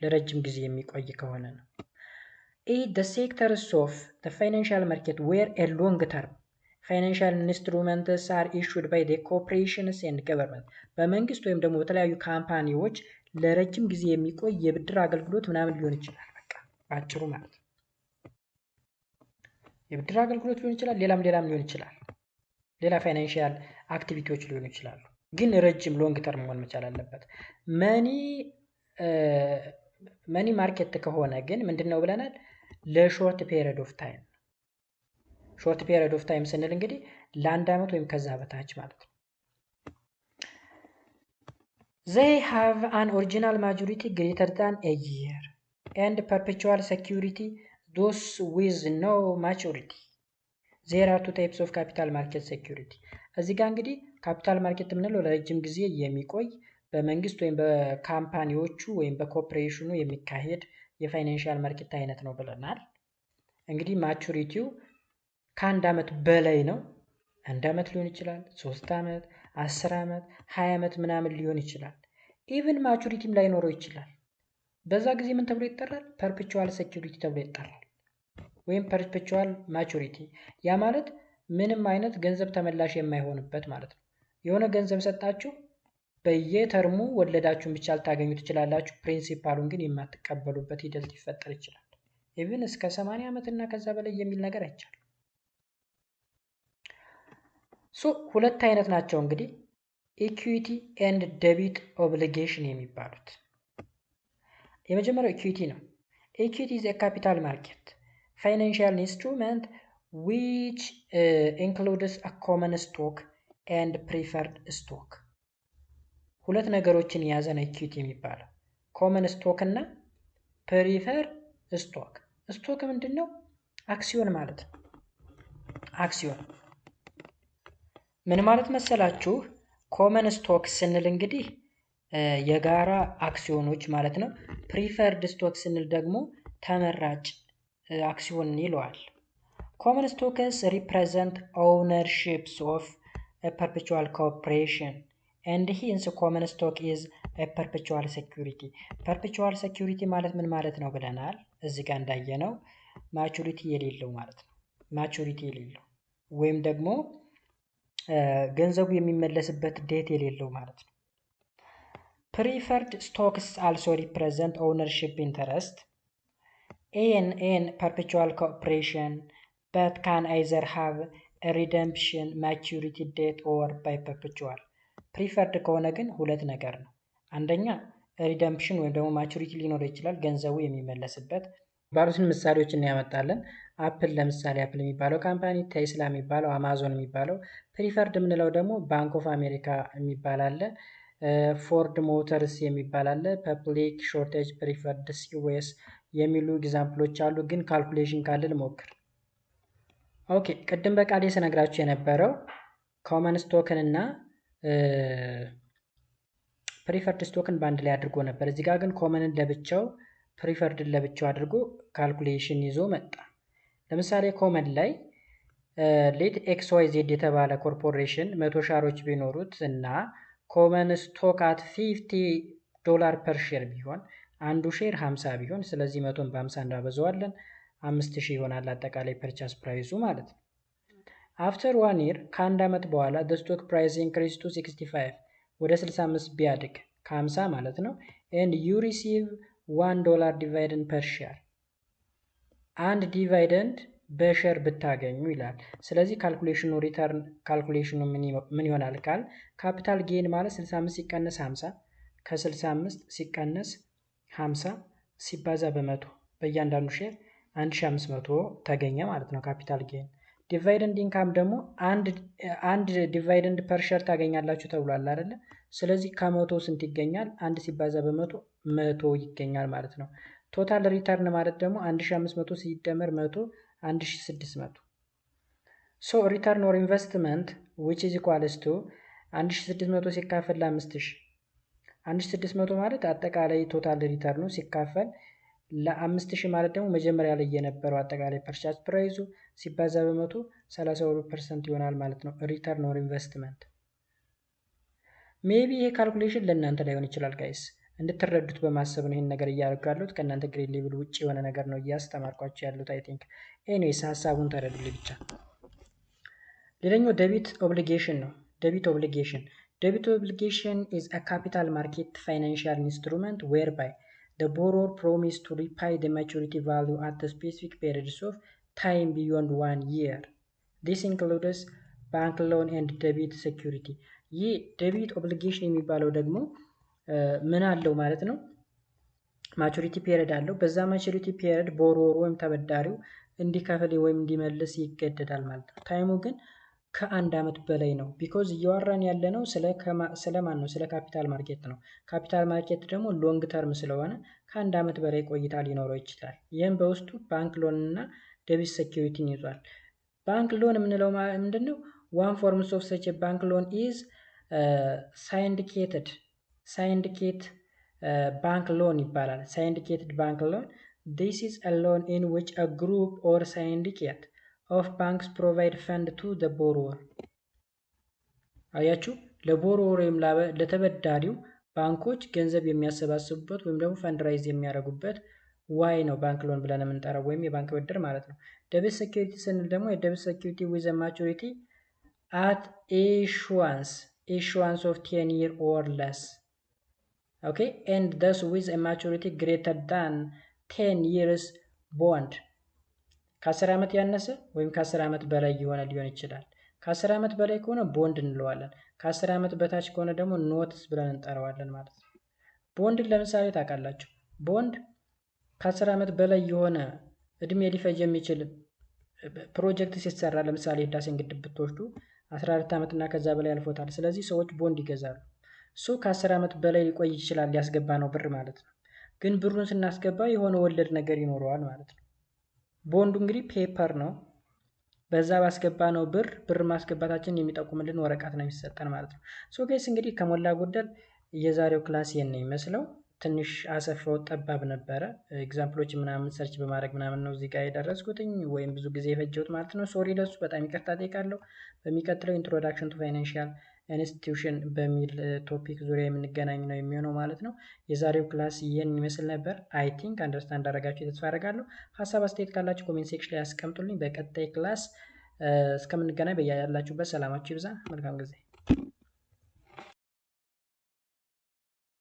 ለረጅም ጊዜ የሚቆይ ከሆነ ነው። the sectors of the financial market where a long term financial instruments are issued by the corporations and government በመንግስት ወይም ደግሞ በተለያዩ ካምፓኒዎች ለረጅም ጊዜ የሚቆይ የብድር አገልግሎት ምናምን ሊሆን ይችላል። በቃ ባጭሩ ማለት ነው። የብድር አገልግሎት ሊሆን ይችላል፣ ሌላም ሊሆን ይችላል። ሌላ ፋይናንሺያል አክቲቪቲዎች ሊሆኑ ይችላሉ። ግን ረጅም ሎንግ ተርም መሆን መቻል አለበት። መኒ ማርኬት ከሆነ ግን ምንድነው ብለናል? ለሾርት ፔሪድ ኦፍ ታይም። ሾርት ፔሪድ ኦፍ ታይም ስንል እንግዲህ ለ1 ዓመት ወይም ከዛ በታች ማለት ነው። they have an original maturity greater than a year and perpetual security those with no maturity. there are two types of capital market security. እዚህ ጋር እንግዲህ ካፒታል ማርኬት የምንለው ለረጅም ጊዜ የሚቆይ በመንግስት ወይም በካምፓኒዎቹ ወይም በኮርፖሬሽኑ የሚካሄድ የፋይናንሻል ማርኬት አይነት ነው ብለናል። እንግዲህ ማቹሪቲው ከ1 ዓመት በላይ ነው። 1 ዓመት ሊሆን ይችላል፣ 3 ዓመት፣ 10 ዓመት፣ 20 ዓመት ምናምን ሊሆን ይችላል። ኢቭን ማቹሪቲም ላይኖረው ይችላል። በዛ ጊዜ ምን ተብሎ ይጠራል? ፐርፔቹዋል ሴኩሪቲ ተብሎ ይጠራል፣ ወይም ፐርፔቹዋል ማቹሪቲ። ያ ማለት ምንም አይነት ገንዘብ ተመላሽ የማይሆንበት ማለት ነው። የሆነ ገንዘብ ሰጣችሁ በየተርሙ ወለዳችሁን ብቻ ልታገኙ ትችላላችሁ። ፕሪንሲፓሉን ግን የማትቀበሉበት ሂደት ሊፈጠር ይችላል። ኢቭን እስከ 80 ዓመት እና ከዛ በላይ የሚል ነገር አይቻልም። ሁለት አይነት ናቸው እንግዲህ ኢኩዊቲ ኤንድ ዴቢት ኦብሊጌሽን የሚባሉት። የመጀመሪያው ኢኩዊቲ ነው። ኢኩዊቲ ኢዝ ኤ ካፒታል ማርኬት ፋይናንሻል ኢንስትሩመንት ዊች ኢንክሉድስ አ ኮመን ስቶክ ኤንድ ፕሪፈርድ ስቶክ። ሁለት ነገሮችን የያዘ ነው ኢኩዊቲ የሚባለው፣ ኮመን ስቶክ እና ፕሪፈር ስቶክ። ስቶክ ምንድን ነው? አክሲዮን ማለት ነው። አክሲዮን ምን ማለት መሰላችሁ? ኮመን ስቶክ ስንል እንግዲህ የጋራ አክሲዮኖች ማለት ነው። ፕሪፈርድ ስቶክ ስንል ደግሞ ተመራጭ አክሲዮን ይለዋል። ኮመን ስቶክስ ሪፕሬዘንት ኦውነርሺፕስ ኦፍ ፐርፔቹዋል ኮርፖሬሽን ኤንድ ሂንስ ኮመን ስቶክ ኢዝ ፐርፔቹዋል ሴኩሪቲ። ፐርፔቹዋል ሴኩሪቲ ማለት ምን ማለት ነው ብለናል? እዚህ ጋር እንዳየነው ማቹሪቲ የሌለው ማለት ነው። ማቹሪቲ የሌለው ወይም ደግሞ ገንዘቡ የሚመለስበት ዴት የሌለው ማለት ነው። ፕሪፈርድ ስቶክስ አልሶ ሪፕሬዘንት ኦውነርሺፕ ኢንተረስት ኤን ፐርፔቹዋል ኮርፖሬሽን በት ካን አይዘር ሃቭ ሪደምፕሽን ማቹሪቲ ዴት ኦር ባይ ፐርፔቹዋል። ፕሪፈርድ ከሆነ ግን ሁለት ነገር ነው። አንደኛ ሪደምፕሽን ወይም ደግሞ ማቹሪቲ ሊኖር ይችላል፣ ገንዘቡ የሚመለስበት ባሉትን ምሳሌዎች እናያመጣለን። አፕል ለምሳሌ አፕል የሚባለው ካምፓኒ፣ ቴስላ የሚባለው፣ አማዞን የሚባለው። ፕሪፈርድ የምንለው ደግሞ ባንክ ኦፍ አሜሪካ የሚባል አለ፣ ፎርድ ሞተርስ የሚባል አለ፣ ፐብሊክ ሾርቴጅ ፕሪፈርድ ሲዌስ የሚሉ ኤግዛምፕሎች አሉ። ግን ካልኩሌሽን ካለ ልሞክር። ኦኬ፣ ቅድም በቃሌ ስነግራችሁ የነበረው ኮመን ስቶክን እና ፕሪፈርድ ስቶክን በአንድ ላይ አድርጎ ነበር። እዚህ ጋር ግን ኮመንን ለብቻው ፕሪፈርድን ለብቻው አድርጎ ካልኩሌሽን ይዞ መጣ። ለምሳሌ ኮመን ላይ ሌት ኤክስ ዋይ ዜድ የተባለ ኮርፖሬሽን 100 ሻሮች ቢኖሩት እና ኮመን ስቶክ አት $50 ፐር ሼር ቢሆን አንዱ ሼር 50 ቢሆን፣ ስለዚህ 100ን በ50 እናበዛዋለን 5000 ይሆናል አጠቃላይ ፐርቻስ ፕራይሱ ማለት ነው። አፍተር 1 year ከአንድ ዓመት በኋላ the stock price increase to 65 ወደ 65 ቢያድግ ከ50 ማለት ነው and you receive $1 dividend per share አንድ ዲቫይደንድ በሼር ብታገኙ ይላል። ስለዚህ ካልኩሌሽኑ ሪተርን ካልኩሌሽኑ ምን ይሆናል ካል ካፒታል ጌን ማለት 65 ሲቀነስ 50 ከ65 ሲቀነስ 50 ሲባዛ በመቶ በእያንዳንዱ ሼር 1500 ተገኘ ማለት ነው ካፒታል ጌን። ዲቫይደንድ ኢንካም ደግሞ አንድ ዲቫይደንድ ፐር ሼር ታገኛላችሁ ተብሏል አይደለ? ስለዚህ ከመቶ ስንት ይገኛል? አንድ ሲባዛ በመቶ 100 ይገኛል ማለት ነው። ቶታል ሪተርን ማለት ደግሞ 1500 ሲደመር 100 1600። ሶ ሪተርን ኦር ኢንቨስትመንት which is equals to 1600 ሲካፈል ለ5000 1600 ማለት አጠቃላይ ቶታል ሪተርኑ ሲካፈል ለ5000 ማለት ደግሞ መጀመሪያ ላይ የነበረው አጠቃላይ ፐርቻዝ ፕራይሱ ሲባዛ በመቶ 32% ይሆናል ማለት ነው ሪተርን ኦር ኢንቨስትመንት። ሜቢ ይሄ ካልኩሌሽን ለእናንተ ላይሆን ይችላል ጋይስ፣ እንድትረዱት በማሰብ ነው ይሄን ነገር እያደረኩ ያለሁት። ከእናንተ ግሬድ ሌቭል ውጭ የሆነ ነገር ነው እያስተማርኳቸው ያሉት አይ ቲንክ። ኤኒዌይስ ሀሳቡን ተረዱልኝ ብቻ። ሌላኛው ዴቢት ኦብሊጌሽን ነው። ዴቢት ኦብሊጌሽን is a capital market financial instrument whereby the borrower promise to repay the maturity value at the specific periods of time beyond 1 year. This includes bank loan and debit security. ይህ ዴቢት ኦብሊጌሽን የሚባለው ደግሞ ምን አለው ማለት ነው? ማቹሪቲ ፒሪየድ አለው። በዛ ማቹሪቲ ፒሪየድ ቦሮወር ወይም ተበዳሪው እንዲከፍል ወይም እንዲመልስ ይገደዳል ማለት ነው። ታይሙ ግን ከአንድ ዓመት በላይ ነው። ቢኮዝ እያወራን ያለ ነው ስለማን ነው? ስለ ካፒታል ማርኬት ነው። ካፒታል ማርኬት ደግሞ ሎንግ ተርም ስለሆነ ከአንድ ዓመት በላይ ቆይታ ሊኖረው ይችላል። ይህም በውስጡ ባንክ ሎን እና ዴቢት ሴኪሪቲን ይዟል። ባንክ ሎን የምንለው ምንድን ነው? ዋን ፎርምስ ኦፍ ሰች ባንክ ሎን ኢዝ ሳይንዲኬት ባንክ ሎን ይባላል። ሳይንዲኬትድ ባንክ ሎን this is a loan in which a group or syndicate of banks provide fund to the borrower። አያችሁ፣ ለቦሮወር ወይም ለተበዳሪው ባንኮች ገንዘብ የሚያሰባስቡበት ወይም ደግሞ ፈንድራይዝ የሚያደርጉበት ዋይ ነው ባንክ ሎን ብለን የምንጠራው ወይም የባንክ ብድር ማለት ነው። ደብል ሴኩሪቲ ስንል ደግሞ የደብል ሴኩሪቲ ዊዝ ማቹሪቲ አት ኢሹዋንስ ኦፍ 10 year or less ኦኬ and thus with a maturity greater than 10 years bond ከ10 ዓመት ያነሰ ወይም ከ10 ዓመት በላይ የሆነ ሊሆን ይችላል። ከ10 ዓመት በላይ ከሆነ ቦንድ እንለዋለን። ከ10 ዓመት በታች ከሆነ ደግሞ ኖትስ ብለን እንጠራዋለን ማለት ነው። ቦንድን ለምሳሌ ታውቃላችሁ። ቦንድ ከ10 ዓመት በላይ የሆነ እድሜ ሊፈጅ የሚችል ፕሮጀክት ሲሰራ ለምሳሌ ህዳሴን ግድብ ብትወስዱ 14 ዓመት እና ከዛ በላይ አልፎታል። ስለዚህ ሰዎች ቦንድ ይገዛሉ። እሱ ከ10 ዓመት በላይ ሊቆይ ይችላል ሊያስገባ ነው ብር ማለት ነው። ግን ብሩን ስናስገባ የሆነ ወለድ ነገር ይኖረዋል ማለት ነው። ቦንዱ እንግዲህ ፔፐር ነው። በዛ ባስገባ ነው ብር ማስገባታችንን የሚጠቁምልን ወረቀት ነው የሚሰጠን ማለት ነው። ሶ ጋይስ እንግዲህ ከሞላ ጎደል የዛሬው ክላስ ይሄን ነው የሚመስለው። ትንሽ አሰፋው ጠባብ ነበረ። ኤግዛምፕሎች ምናምን ሰርች በማድረግ ምናምን ነው እዚህ ጋር የደረስኩትኝ ወይም ብዙ ጊዜ የፈጀሁት ማለት ነው። ሶሪ ለሱ በጣም ይቅርታ ጠይቃለሁ። በሚቀጥለው ኢንትሮዳክሽን ቱ ፋይናንሻል ኢንስቲትዩሽን በሚል ቶፒክ ዙሪያ የምንገናኝ ነው የሚሆነው ማለት ነው። የዛሬው ክላስ ይህን ይመስል ነበር። አይ ቲንክ አንደርስታንድ አደረጋችሁ ተስፋ አደርጋለሁ። ሀሳብ አስተያየት ካላችሁ ኮሜንት ሴክሽን ላይ ያስቀምጡልኝ። በቀጣይ ክላስ እስከምንገናኝ በያላችሁበት ሰላማችሁ ይብዛ። መልካም ጊዜ